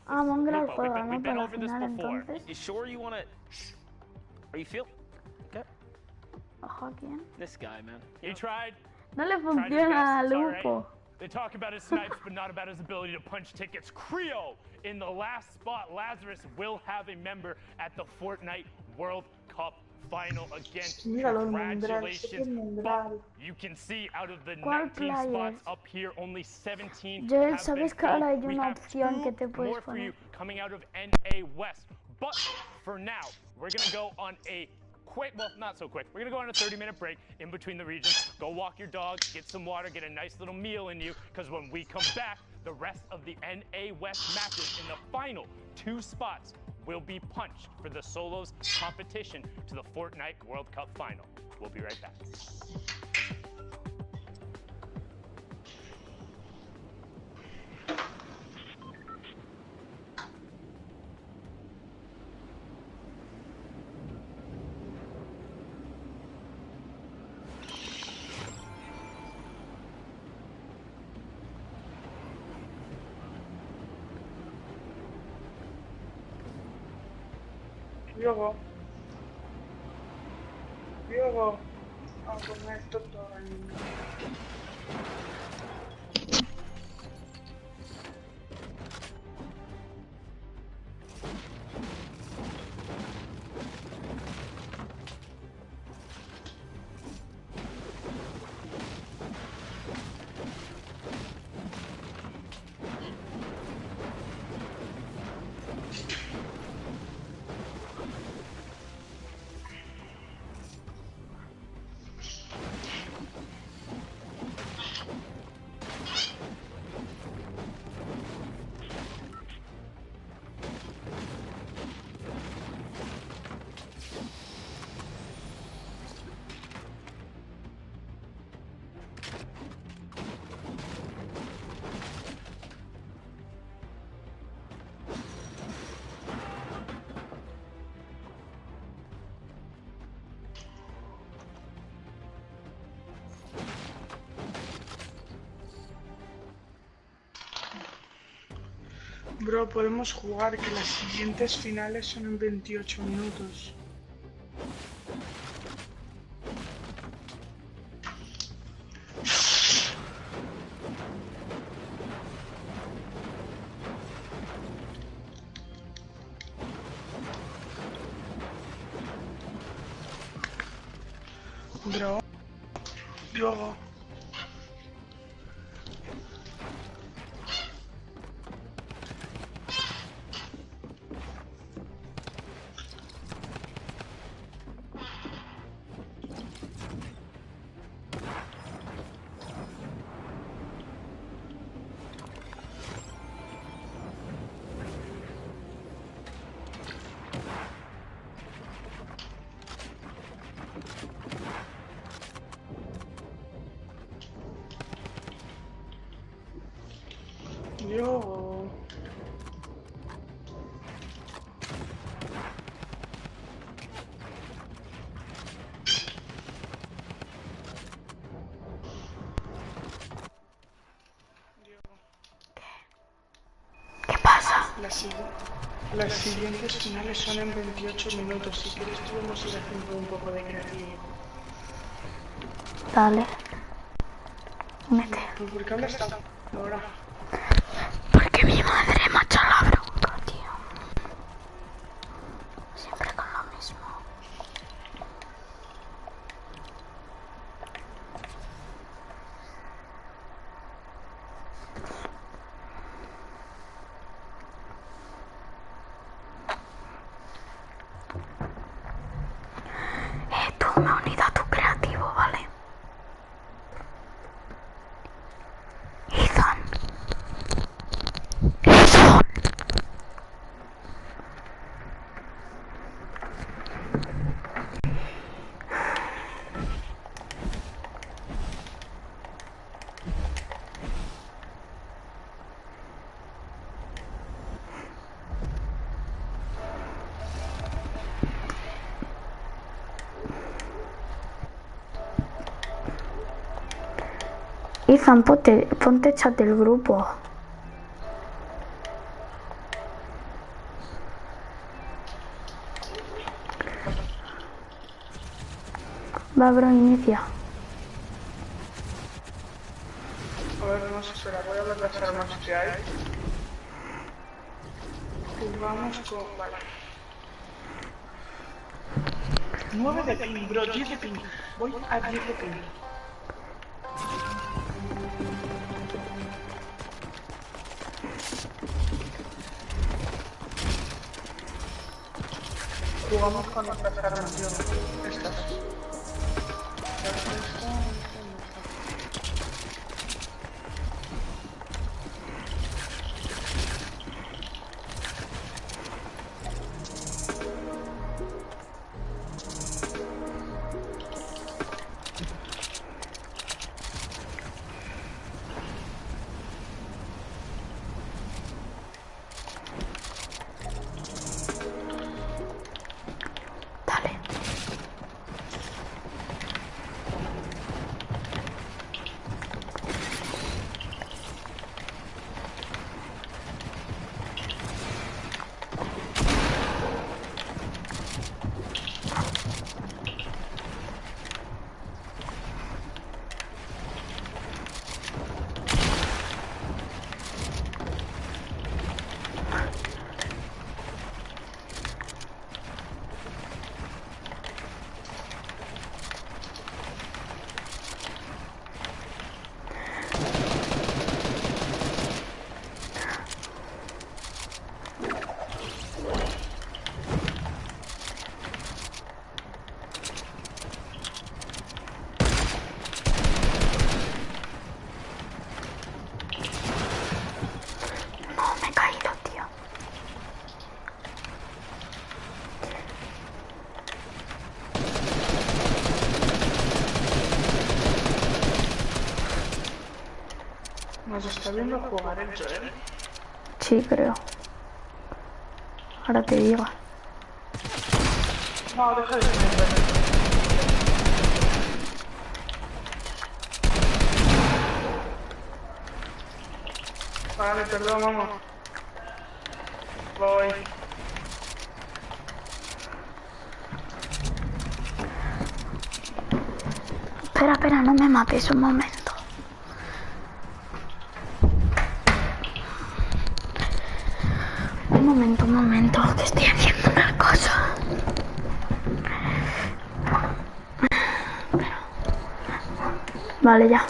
Mongrel Lupo, juega, ¿no? we've been Para la over this final, before. entonces. You sure you want to? Are you feel? Okay. Ojo, ¿quién? This guy, man. He tried. No le funciona a It's all right. Lupo. They talk about his snipes, but not about his ability to punch tickets. Creo in the last spot. Lazarus will have a member at the Fortnite World Cup final again. Míralo, el Mendral, You can see out of the 19 spots up here, only 17 Joel, have ¿sabes been que ahora hay filled. una opción que te puedes More for you poner? coming out of NA West. But for now, we're gonna go on a quick, well, not so quick. We're gonna go on a 30-minute break in between the regions. Go walk your dog, get some water, get a nice little meal in you, because when we come back, the rest of the NA West matches in the final 2 spots will be punched for the solos competition to the Fortnite World Cup final. We'll be right back. Luego, a comer todo el mundo. Bro, podemos jugar que las siguientes finales son en 28 minutos. Bro, luego. Yo. ¿Qué pasa? Las siguientes finales son en 28 minutos. Si quieres podemos ir haciendo un poco de creativo. Dale. Mete. ¿Por qué hablas tan ahora? Porque mi madre me ha echado la bronca, tío. Siempre con lo mismo. Tú me has unido a tu creativo, ¿vale? Ethan. Ethan, ponte chat del grupo. Va, bro, inicia. A ver, no sé, espera, voy a hablar de las armas que hay. Jugamos con... Vale. 9 de ping, bro, 10 de ping. Voy a 10 de ping. Jugamos con estas armas, tío. Estas. Nos está viendo jugar el Joel. Sí, creo. Ahora te digo. No, deja de defender. Vale, perdón, vamos. Voy. Espera, no me mates un momento. Un momento, que estoy haciendo una cosa. Vale, ya.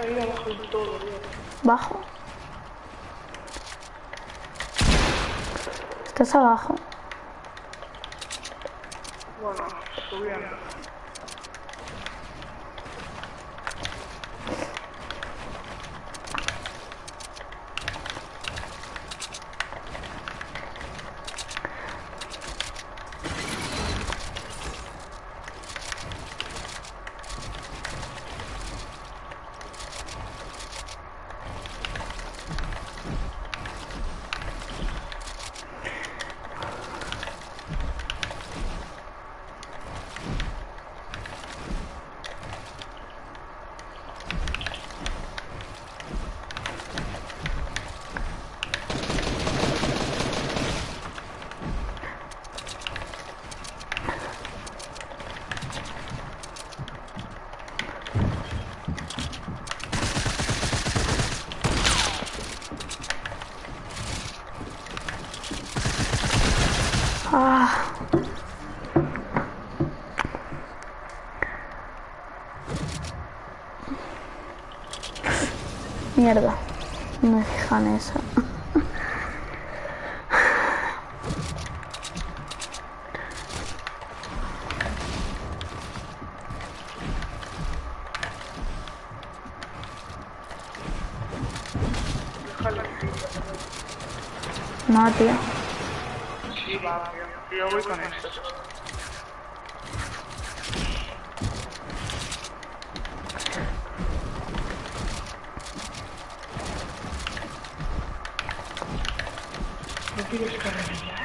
caído abajo del todo, tío. ¿Bajo? ¿Estás abajo? Bueno, subiendo. Ah. Mierda, no me fijan en eso. No, tío. Sí, va, tío. Yo voy con esto. No quieres carrerillar.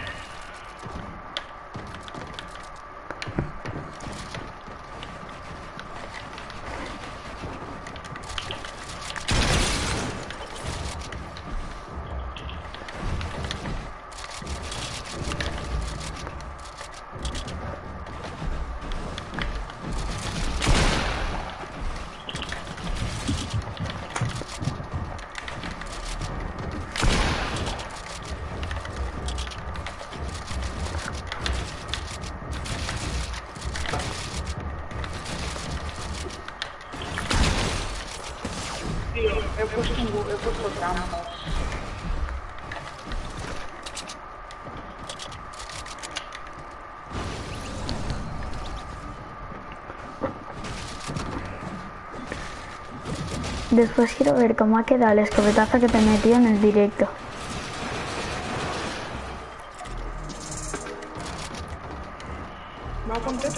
Tío, he puesto trampas. Después quiero ver cómo ha quedado el escopetazo que te metí en el directo. ¿Va a contar?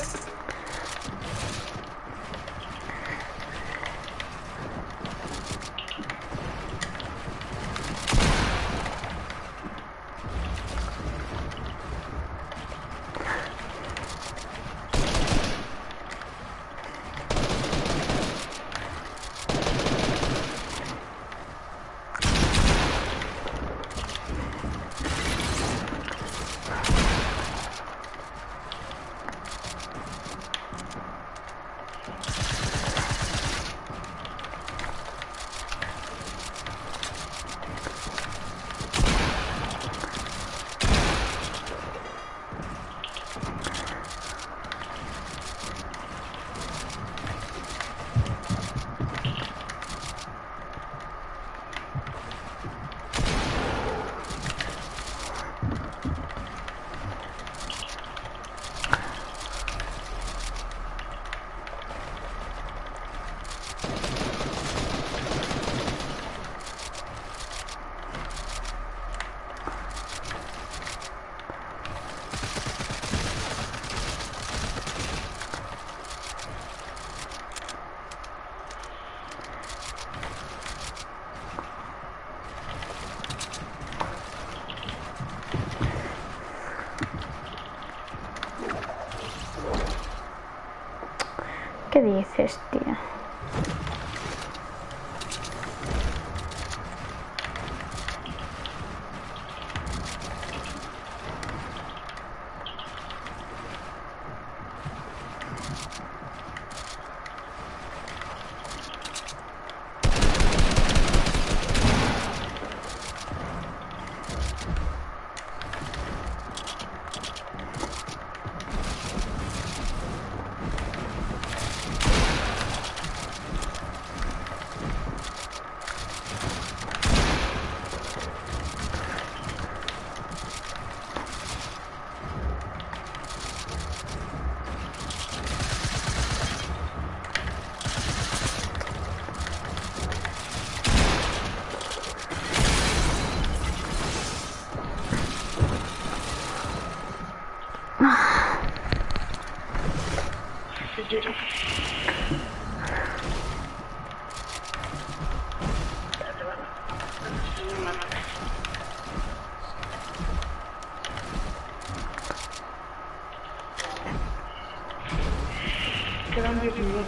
¿Qué dices, tío?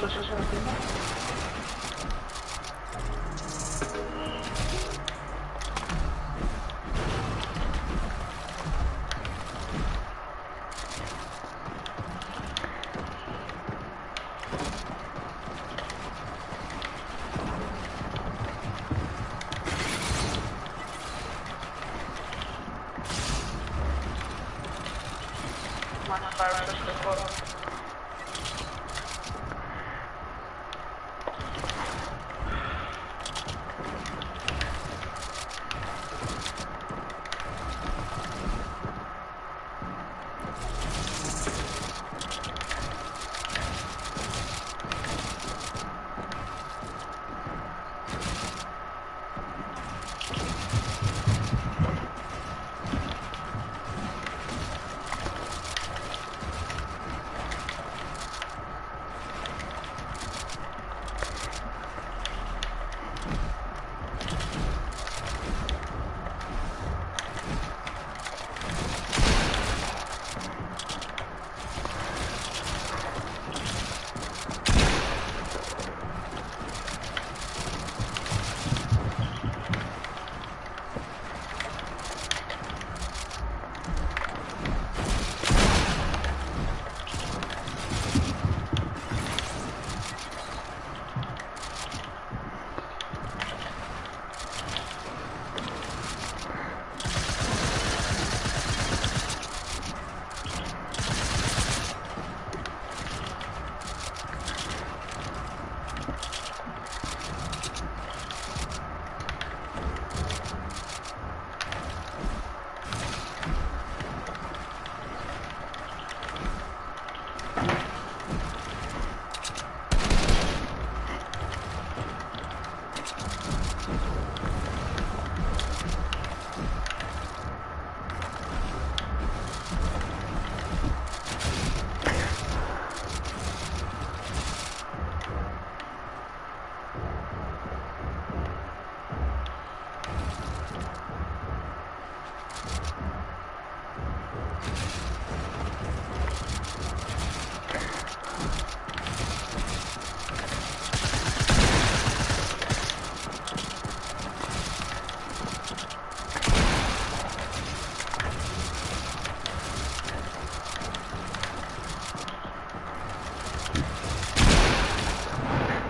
pues eso encima.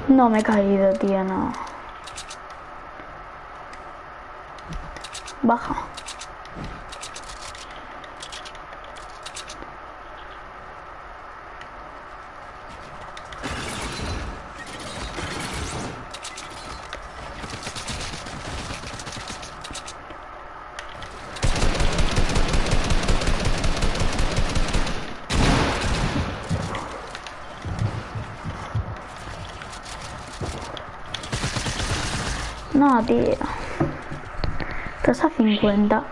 No me he caído, tío, no. Baja. No, tío. Estás a 50.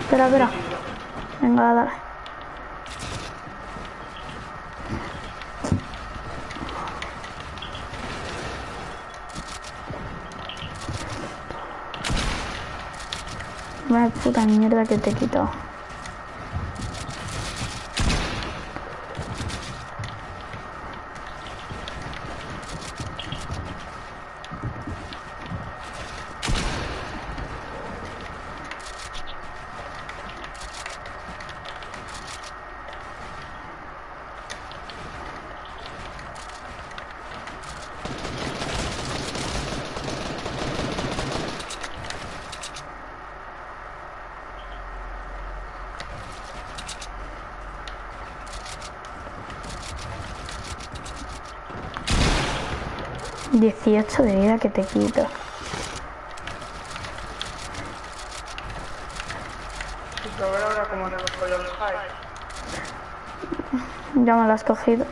Espera, espera. Venga, dale. Vaya puta mierda que te he quitado. $18 de vida que te quito. A ver ahora cómo recojo yo los highs. Ya me lo has cogido.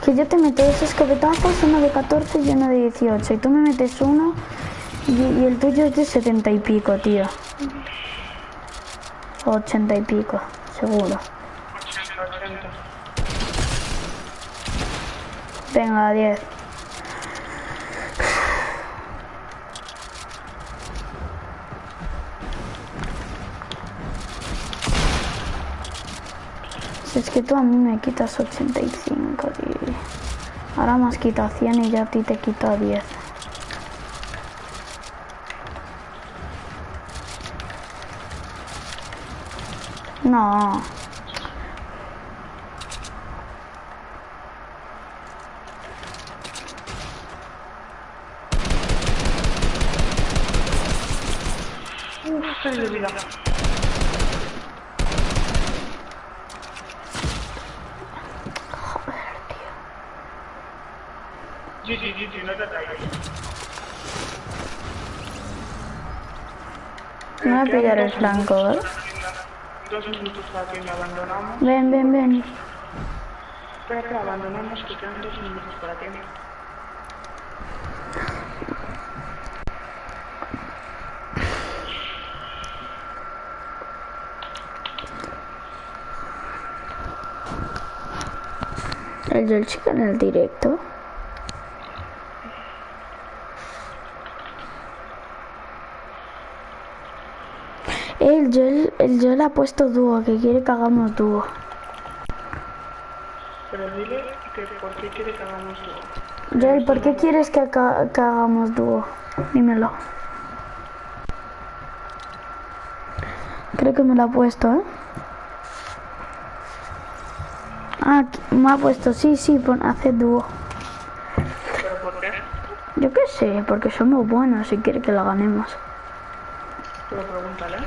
que yo te meto dos escopetazos, uno de 14 y uno de 18. Y tú me metes uno y el tuyo es de 70 y pico, tío. O 80 y pico, seguro. 80. Venga, 10. Si es que tú a mí me quitas 85, tío. Ahora me has quitado 100 y yo a ti te quito 10. No. Qué debilidad. GG, no te caigas. No voy a pillar el flanco, ¿eh? 2 minutos para que me abandonamos. Ven. Espera que abandonamos, que quedan 2 minutos para que me... El del chico en el directo. El Joel ha puesto dúo, que quiere que hagamos dúo. Pero dile que por qué quiere que hagamos dúo. Joel, ¿por qué quieres que hagamos dúo? Dímelo. Creo que me lo ha puesto, ¿eh? Ah, me ha puesto, sí, haced dúo. ¿Pero por qué? Yo qué sé, porque somos buenos y quiere que la ganemos. Pero pregúntale,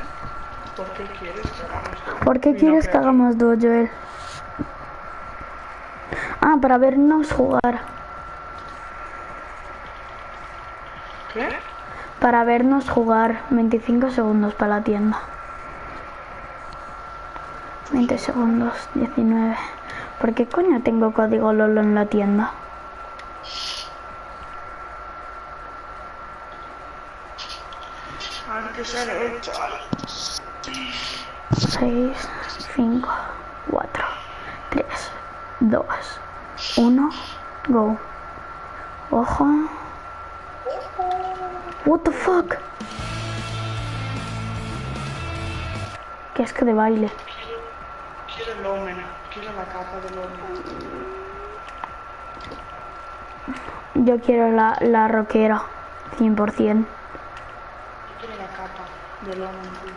¿por qué quieres que hagamos dúo? ¿Por qué quieres que hagamos dúo, Joel? Ah, para vernos jugar. ¿Qué? Para vernos jugar. 25 segundos para la tienda. 20 segundos, 19. ¿Por qué coño tengo código Lolo en la tienda? A ver qué sale, chaval. 6, 5, 4, 3, 2, 1, go. Ojo. What the fuck? ¿Qué es que de baile? Quiero el omen, quiero la capa del omen. Yo quiero la rockera, 100%. Yo quiero la capa del omen, tío.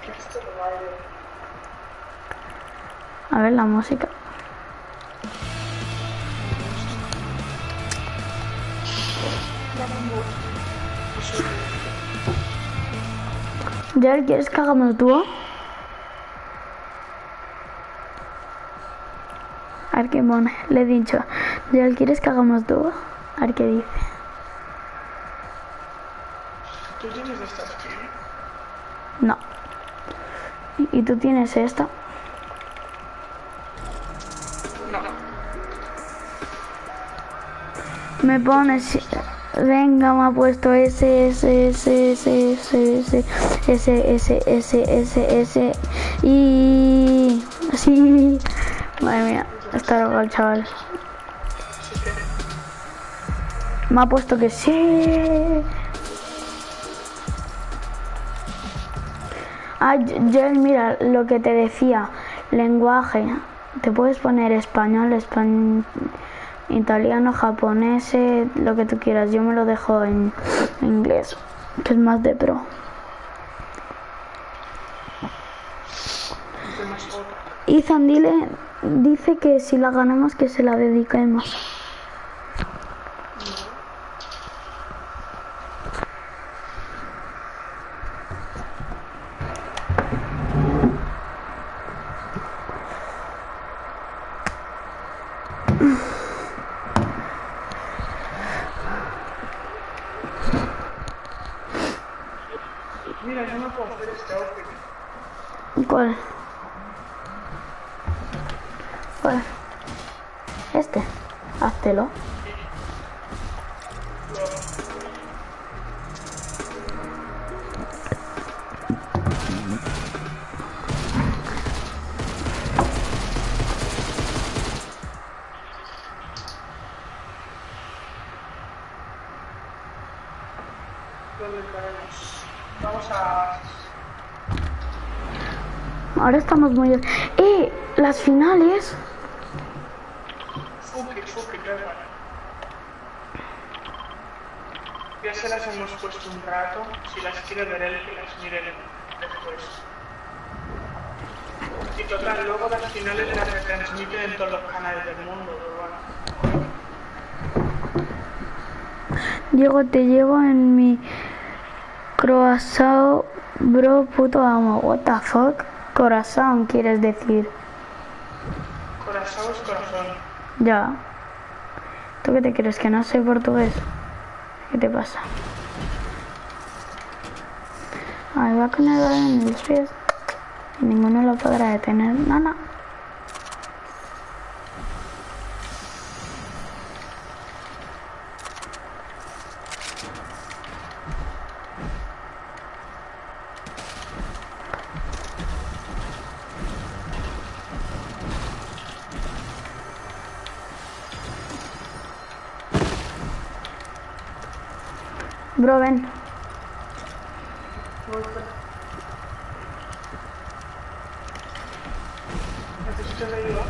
¿Qué es esto de baile? A ver la música. Joel, ¿quieres que hagamos dúo? A ver qué pone. Le he dicho, Joel, ¿quieres que hagamos dúo? A ver qué dice. ¿Tú tienes esta skin? No. ¿Y tú tienes esta? No. Me pones... Venga, me ha puesto S y... Sí. Madre mía, está loco el chaval. Me ha puesto que sí. Ah, Joel, mira, lo que te decía. Lenguaje. Te puedes poner español, italiano, japonés, lo que tú quieras. Yo me lo dejo en inglés, que es más de pro. Ethan dice que si la ganamos que se la dediquemos. Mira, yo no puedo hacer este outfit. ¿Cuál? ¿Cuál? Este. Háztelo. Vamos a... Ahora estamos muy... Las finales. Fuki, claro. Ya se las hemos puesto un rato. Si las quiere ver él, que las miren después. Y total, luego las finales las retransmiten en todos los canales del mundo, pero bueno. Diego, te llevo en mi croissant, bro, puto amo. What the fuck? Corazón, quieres decir. Corazón es corazón. Ya. ¿Tú qué te crees? ¿Que no sé portugués? ¿Qué te pasa? Ahí va con el balón en los pies. Y ninguno lo podrá detener. No. Bro, ven. ¿Necesitas ayuda?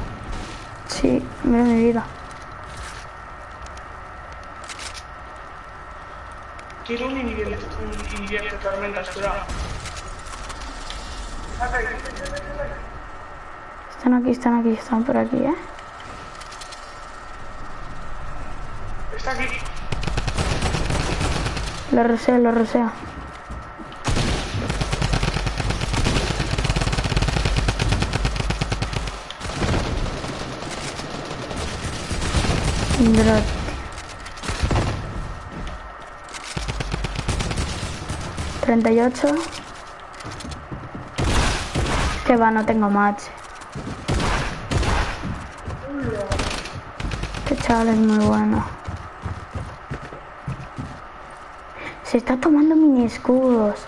Sí, mira mi vida. Quiero un invierte tormentas, cuidado. Están por aquí, ¿eh? Está aquí. Lo ruseo. Drot. $38. Que va, no tengo match. Este chaval es muy bueno. Se está tomando mini escudos.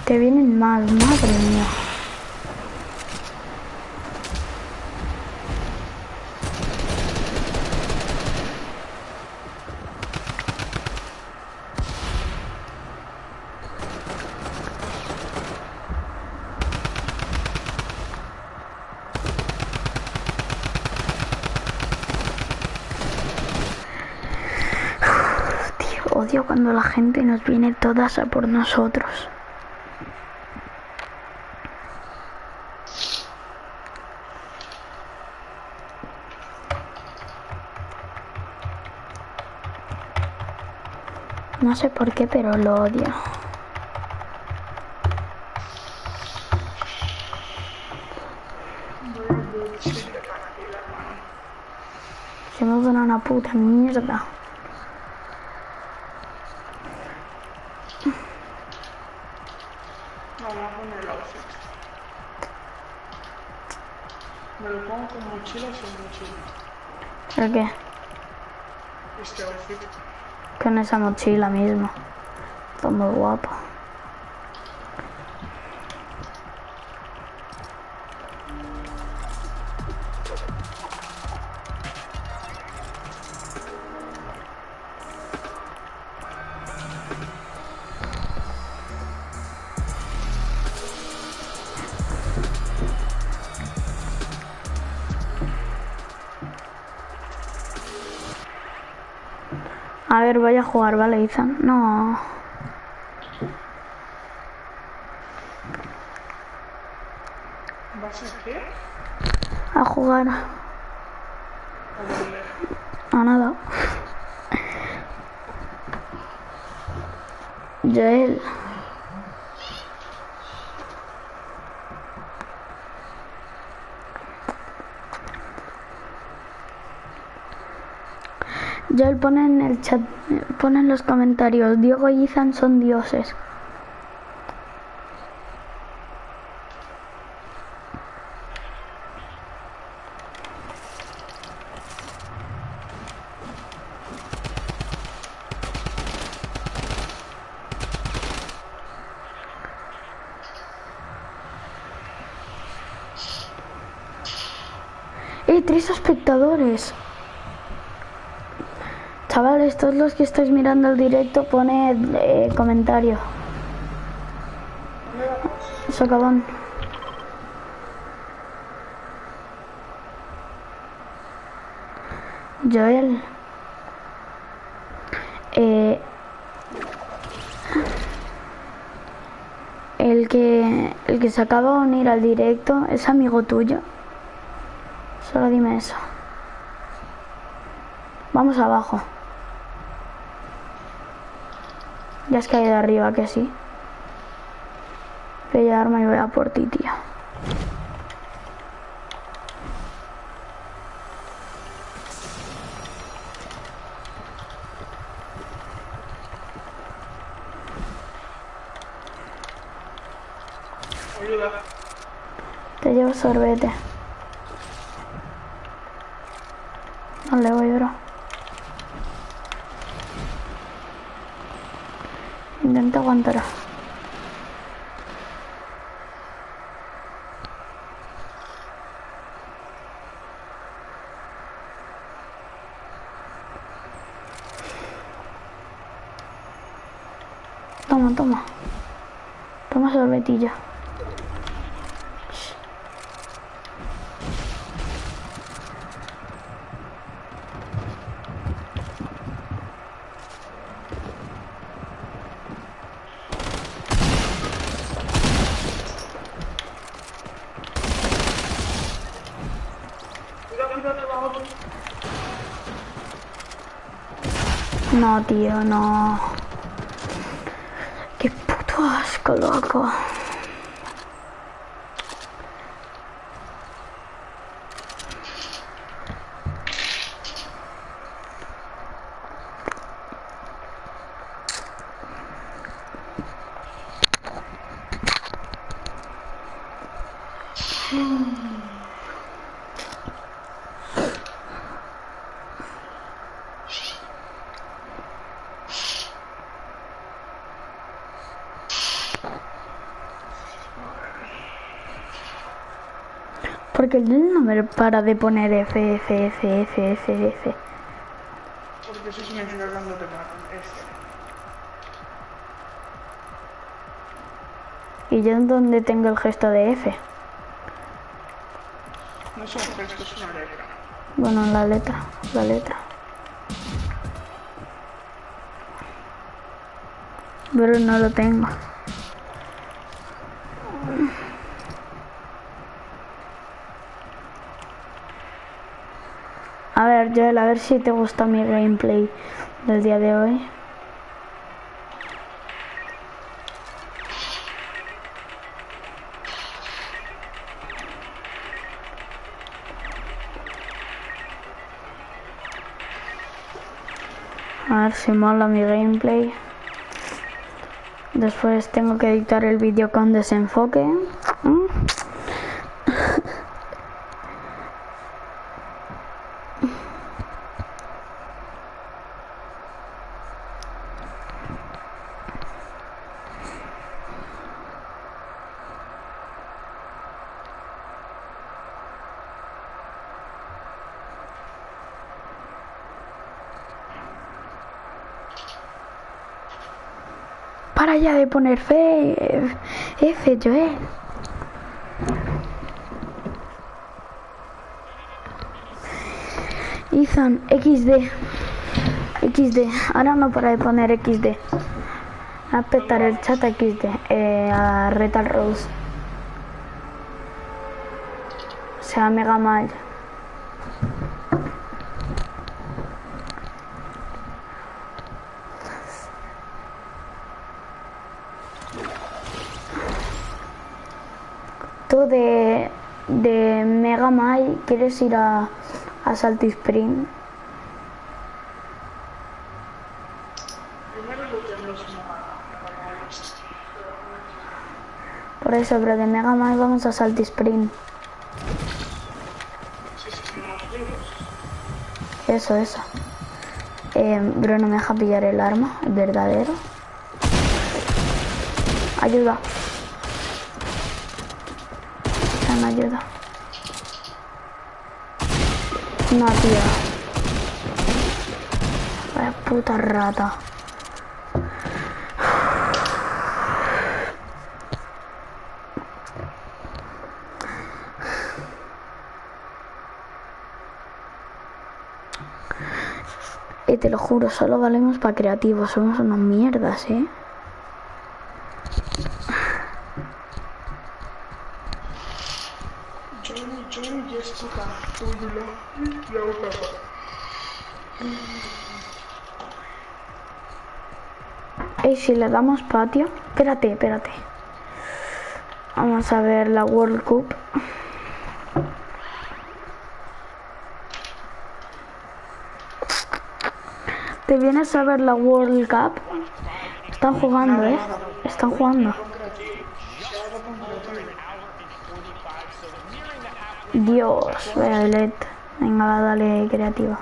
Te vienen mal, madre mía. Odio cuando la gente nos viene todas a por nosotros. No sé por qué, pero lo odio. Se me da una puta mierda. Me lo pongo con mochila o sin mochila. ¿El qué? Este outfit. Con esa mochila mismo. Está muy guapo. A ver, voy a jugar, ¿vale, Ethan? No. ¿Vas a qué? A jugar. ¿A dónde? A nada. Joel. Joel pone en el chat, pone en los comentarios, Diego y Ethan son dioses. ¡Eh! 3 espectadores. Chavales, todos los que estáis mirando el directo, poned comentario. Socavón. Joel. El que se acaba de unir al directo es amigo tuyo. Solo dime eso. Vamos abajo. Ya has caído arriba, que sí. Voy a arma y voy a por ti, tío. Ayuda. Te llevo sorbete. No le voy, bro. Intenta aguantar. Toma, toma. Toma sorbetilla. No, tío, no. Qué puto asco, loco. Porque él no me para de poner F. Porque eso significa cuando te matan. ¿Y yo en dónde tengo el gesto de F? No es un gesto, es una letra. Bueno, la letra. Pero no lo tengo. A ver, Joel, a ver si te gusta mi gameplay del día de hoy. A ver si mola mi gameplay. Después tengo que editar el vídeo con desenfoque. Para ya de poner F, Joel. Ethan, XD. Ahora no para de poner XD. A petar el chat XD. A Retal Rose. O sea, mega mal. Tú de Mega Mal quieres ir a Salty Spring. Por eso, pero de Mega Man vamos a Salty Spring. Eso. Bro, no me deja pillar el arma, el verdadero. Ayuda. Ven, ayuda. No, tío. Vaya puta rata. Y te lo juro, solo valemos para creativos. Somos unas mierdas, Y si le damos patio... Espérate. Vamos a ver la World Cup. ¿Te vienes a ver la World Cup? Están jugando, Están jugando. Dios, Violet. Venga, dale creativa.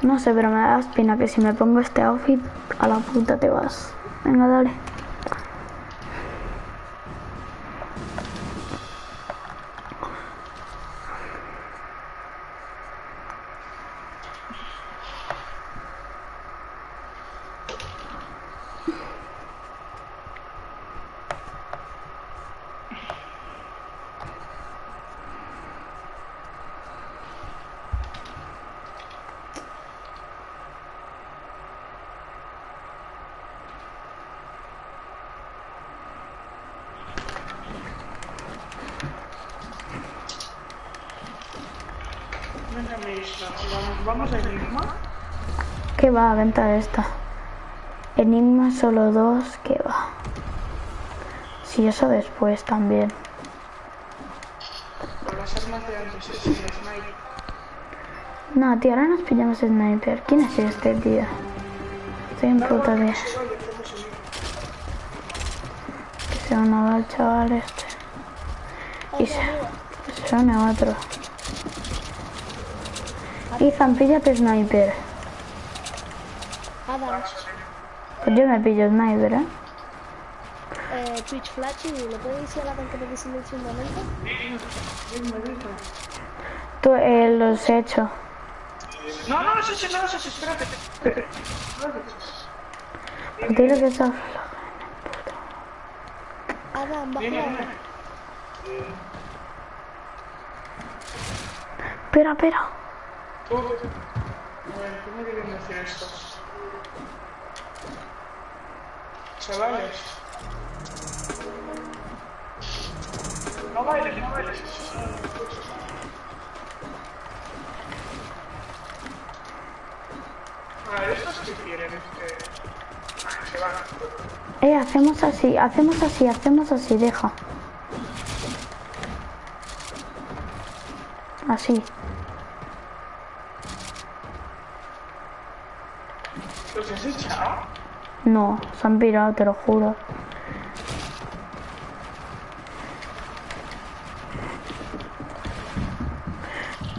No sé, pero me da espina que si me pongo este outfit, a la puta te vas. Venga, dale. ¿Vamos a Enigma? ¿Qué va? Venta esta. Enigma solo 2, ¿qué va? Sí, eso después también. Con las armas de antes, es el sniper. No, tío, ahora nos pillamos sniper. ¿Quién es este, tío? Estoy en puta de... Que se una el chaval este. Y se une otro. Ethan, píllate sniper. Pues yo me pillo sniper, Twitch Flash, ¿le puedo decir a la que me silencio un momento? Tú, los he hecho. No, espérate. Pues dile que está... Adam, baja. Espera. Tú. A ver, ¿qué me quieren decir estos? Chavales. No bailes. A ver, ¿estos qué quieren? Se van. Hacemos así, deja. Así. ¿Los has echado? No, se han pirado, te lo juro.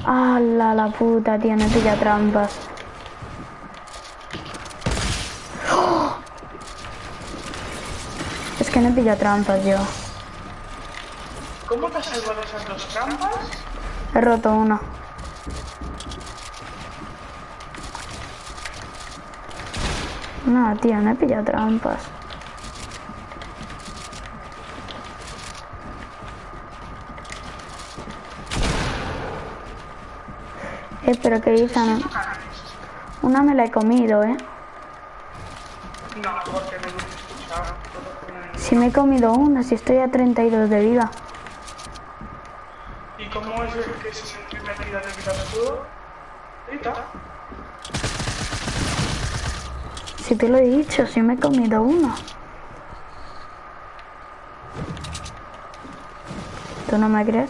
¡Hala, la puta, tío! No pilla trampas. ¡Oh! Es que no pilla trampas yo. ¿Cómo te has salvado esas dos trampas? He roto una. No, tío, no he pillado trampas. Pero que dicen... Una me la he comido, No, porque no lo he escuchado. Si me he comido una, si estoy a 32 de vida. ¿Y cómo es el que se primer vida de vida de todo? ¿Ahorita? Si te lo he dicho, si me he comido una. ¿Tú no me crees?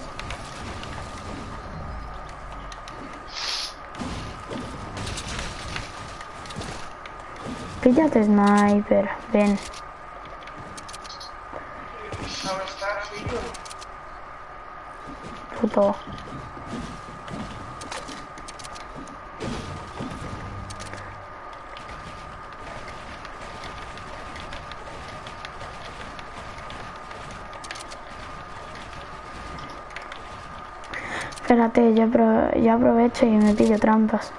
Píllate sniper, ven. ¿Sabes estar, tío? Puto. Espérate, yo aprovecho y me pillo trampas.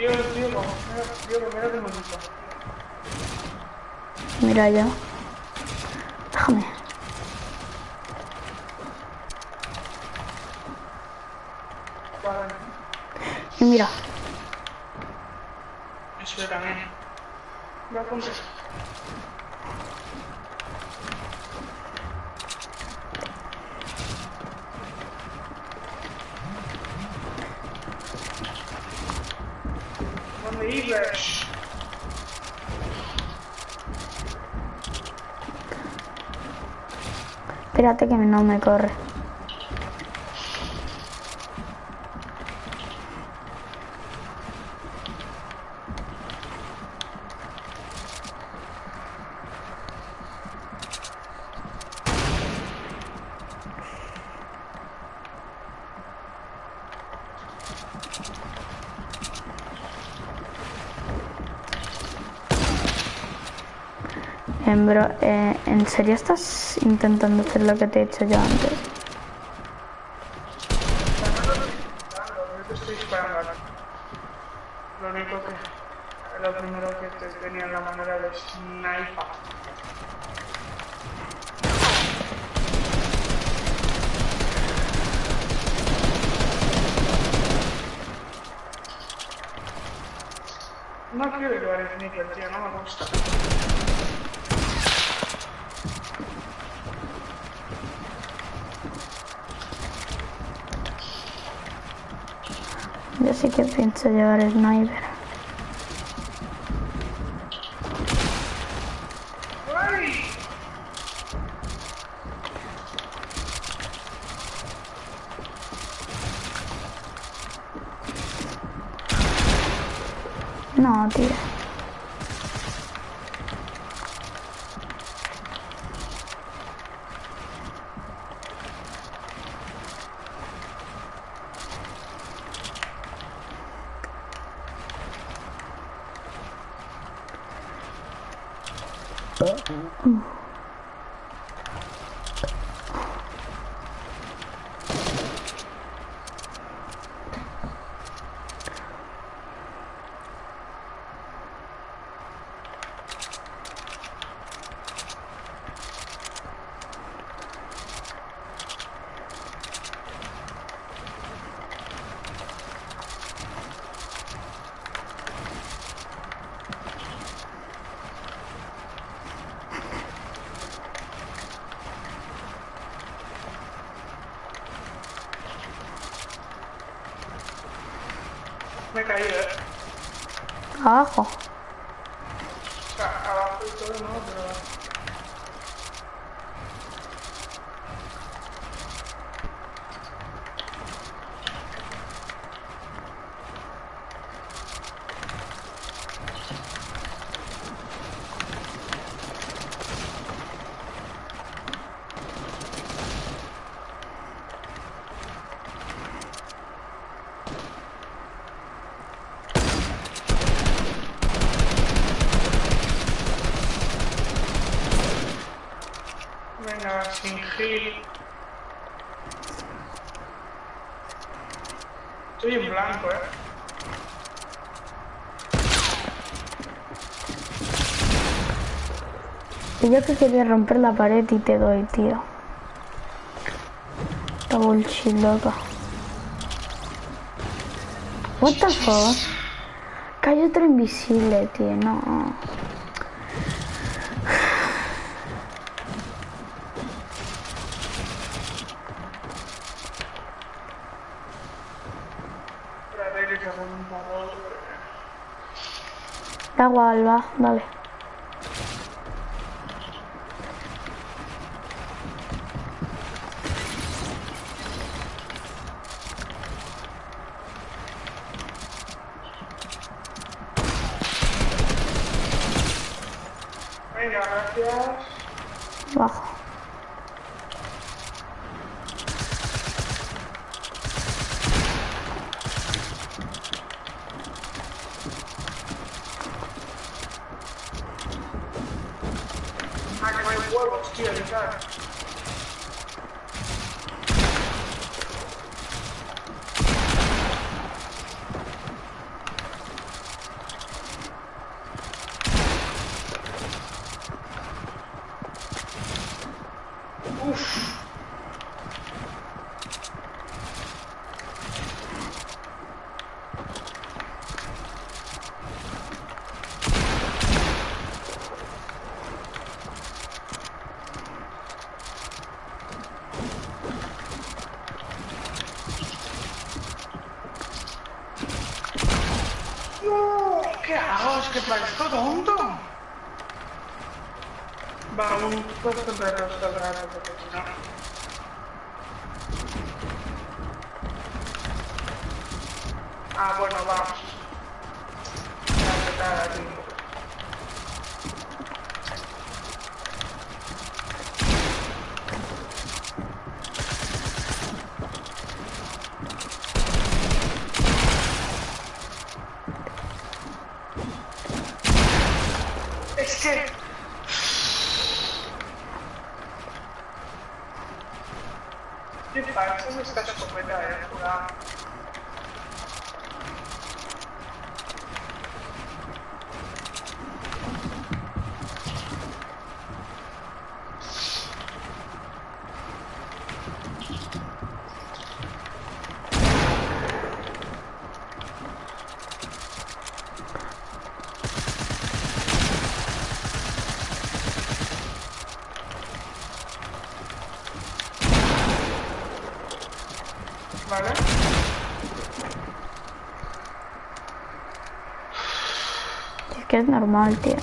Diego, mira qué bonito. Mira ya. Déjame. Vale. Y mira. Espérame. Voy a apuntar. ¿Dónde ibas? Espérate que no me corre. Bro, ¿en serio estás intentando hacer lo que te he hecho yo antes? Yo te estoy disparando. Lo único que... Lo primero que te tenía en la manera de sniper. No quiero llevar el sniper, tío, no me gusta. Yo sí que pienso llevar el sniper. ¡Ay! No, tío. Me he caído, Abajo. O sea, abajo y todo, no, pero... sin heal. Estoy en blanco, Y yo que quería romper la pared y te doy, tío. Esta bullshit, loca. What the fuck? Que hay otro invisible, tío, no. Da igual, va, dale. Venga, gracias. Bajo. Ah, que no hay huevos, tío, ya sabes. ¿Qué hago? Es que parezco tonto. Va, un puesto de restaurante, porque si no... Ah, bueno, vamos. La petada, tío. Es que... ¿Qué pasa? Es esta escopeta, jugada. ¿Vale? Es que es normal, tío.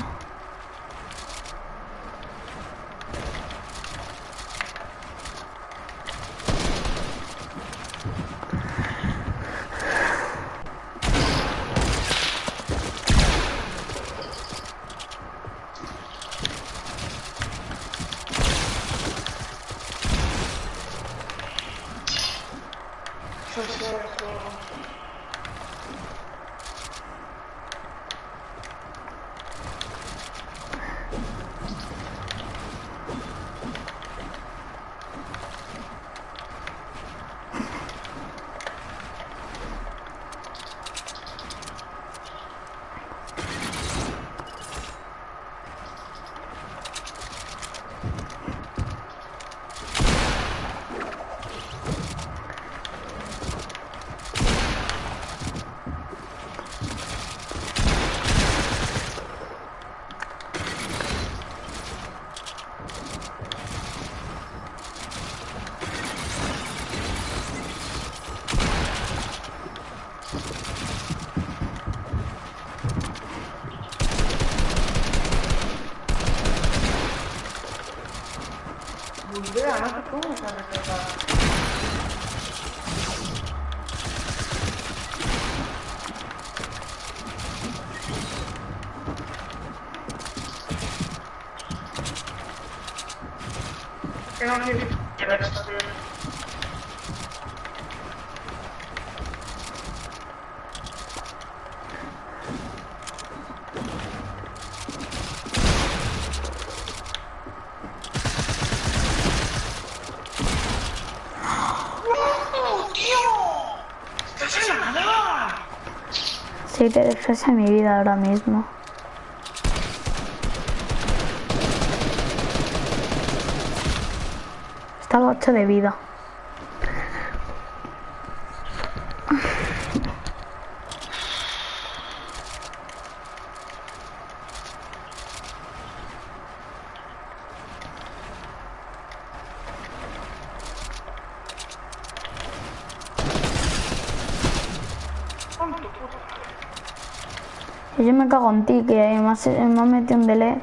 Idea, no sé cómo se recarga. Que no quiere quedar esta vez. Sí, te defensa mi vida ahora mismo. Estaba 8 de vida. Yo me cago en ti, que me has metido un delay.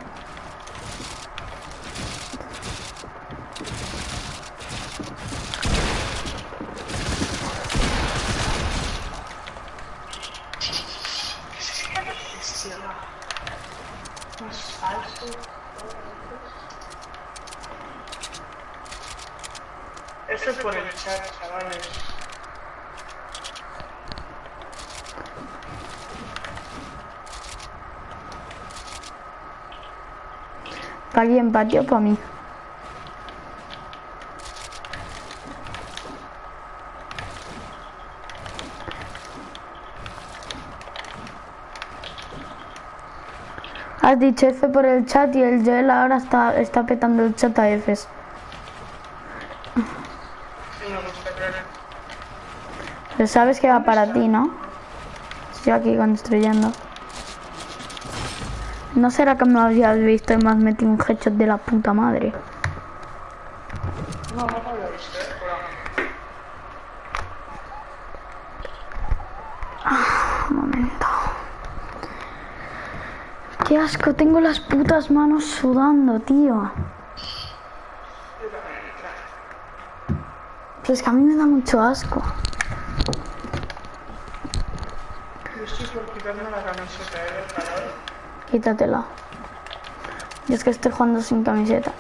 Eso es por el chat, chavales. ¿Para quién? ¿Para ti o para mí? Has dicho F por el chat y el Joel ahora está petando el chat a Fs. Pero sabes que va para ti, ¿no? Estoy aquí construyendo. ¿No será que me habías visto y me has metido un headshot de la puta madre? No, no me había visto, Un momento. Qué asco, tengo las putas manos sudando, tío. Pero es que a mí me da mucho asco. Yo estoy por quitarme la camiseta del calor. Quítatela. Yo es que estoy jugando sin camiseta.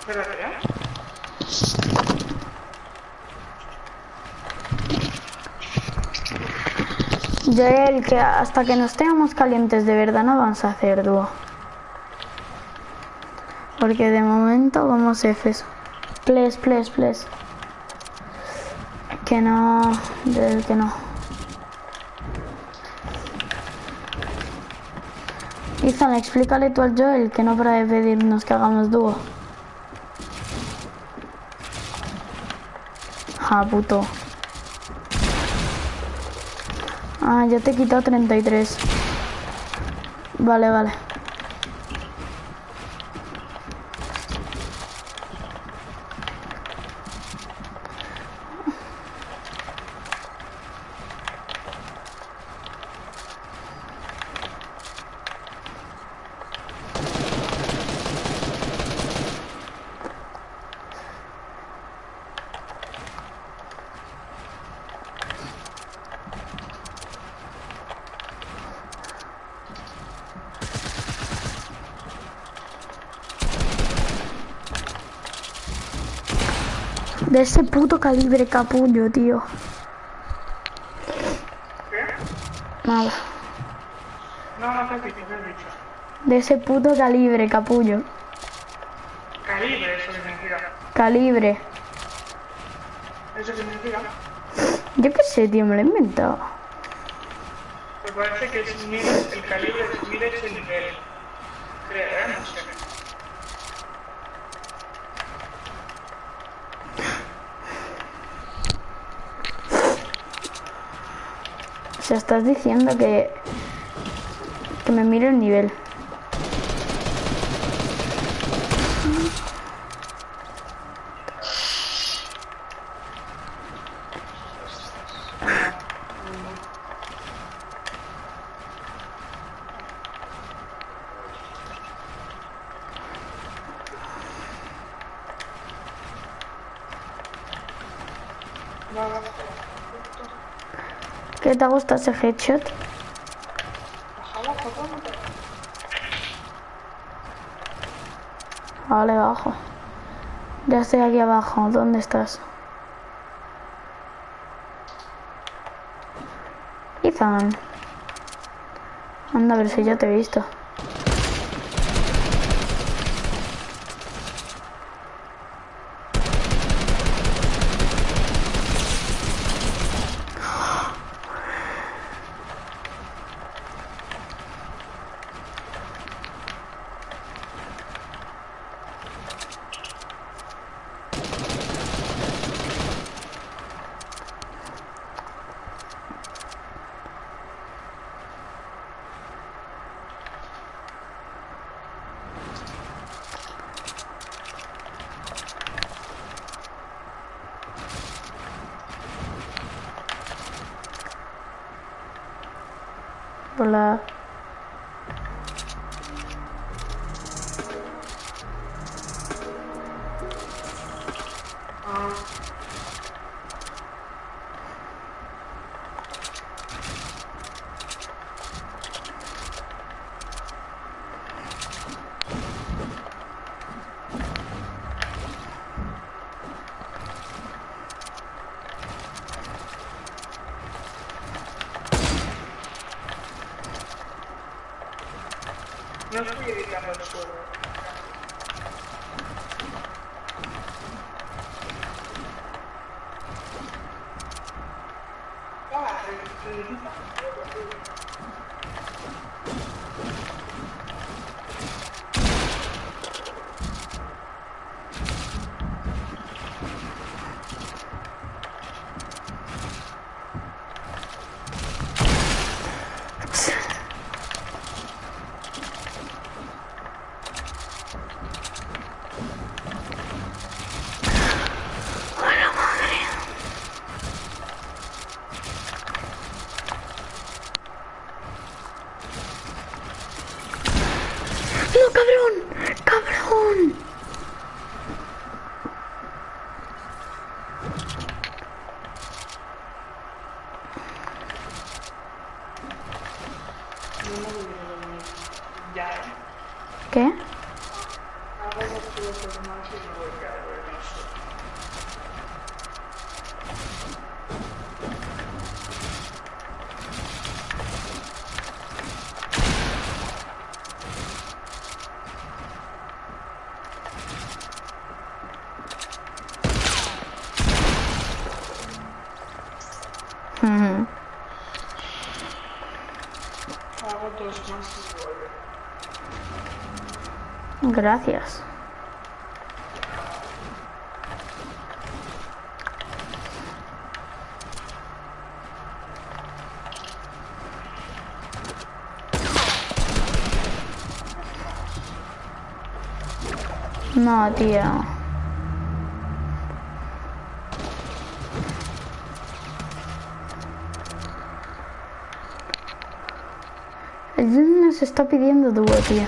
Espérate, Joel, que hasta que no estemos calientes de verdad no vamos a hacer dúo. Porque de momento vamos Fs. Please. Que no... que no. Ethan, explícale tú al Joel que no para de pedirnos que hagamos dúo. Ah, puto. Ah, yo te he quitado 33. Vale. De ese puto calibre, capullo, tío. ¿qué? Nada. No, ¿qué has dicho? De ese puto calibre, capullo. Calibre, eso significa. Calibre. ¿Eso significa? Yo qué sé, tío, me lo he inventado. Me parece que si mides el calibre, mides el nivel. Creo, no sé. O sea, estás diciendo que me mire el nivel. ¿Qué te gusta ese headshot? Vale, bajo. Ya estoy aquí abajo. ¿Dónde estás? Ethan. Anda, a ver si ya te he visto. Hola. No estoy evitando el suelo. ¡No, cabrón! ¡Cabrón! Ya. ¿Qué? Hago dos más y Gracias. No, tío. Nos está pidiendo dúo, tío.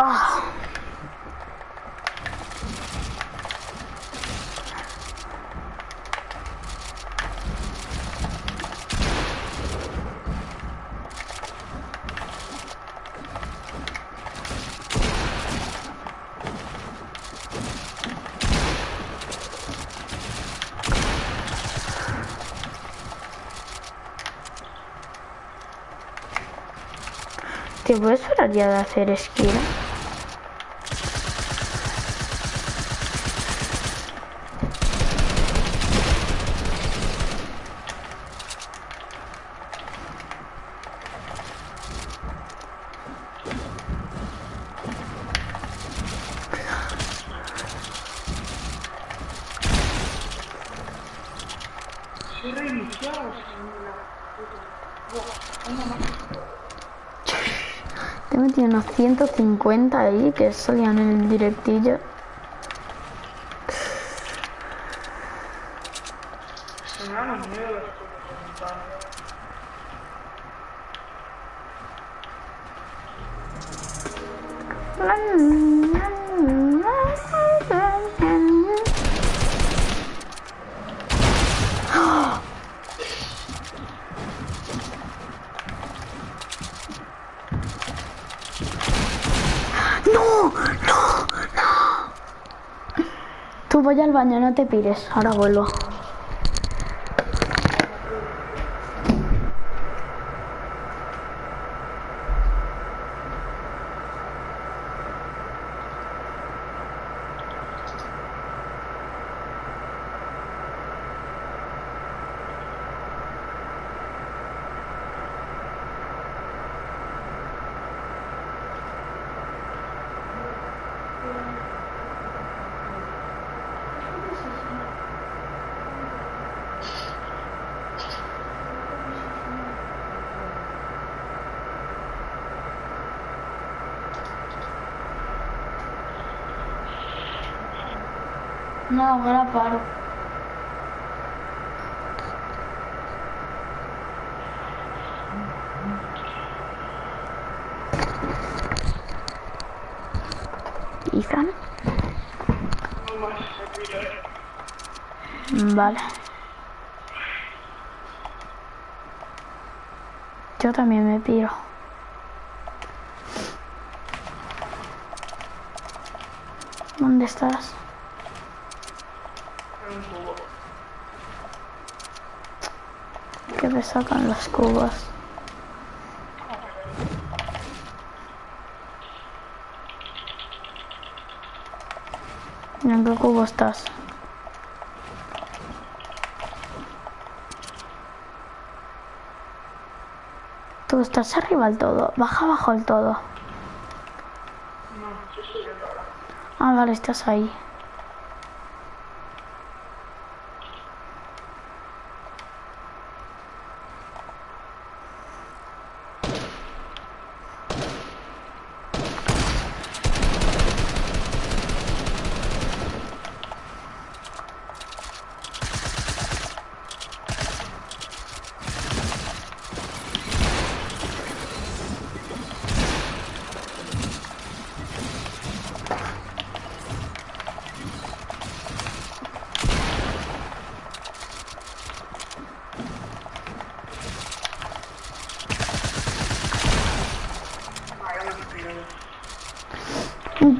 Ah. ¿Te puedes parar ya de hacer esquina? he reiniciado. Te he metido unos 150 ahí que salían en el directillo. Se me dan un miedo las cosas. Tú voy al baño, no te pires, ahora vuelvo. No, ahora paro. Ethan. Vale. Yo también me piro. ¿Dónde estás? ¿Qué me sacan los cubos? ¿En qué cubo estás? Tú estás arriba del todo, baja abajo del todo. Ah, vale, estás ahí.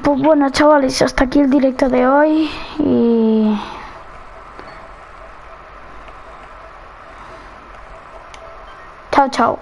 Pues bueno, chavales, hasta aquí el directo de hoy y... chao, chao.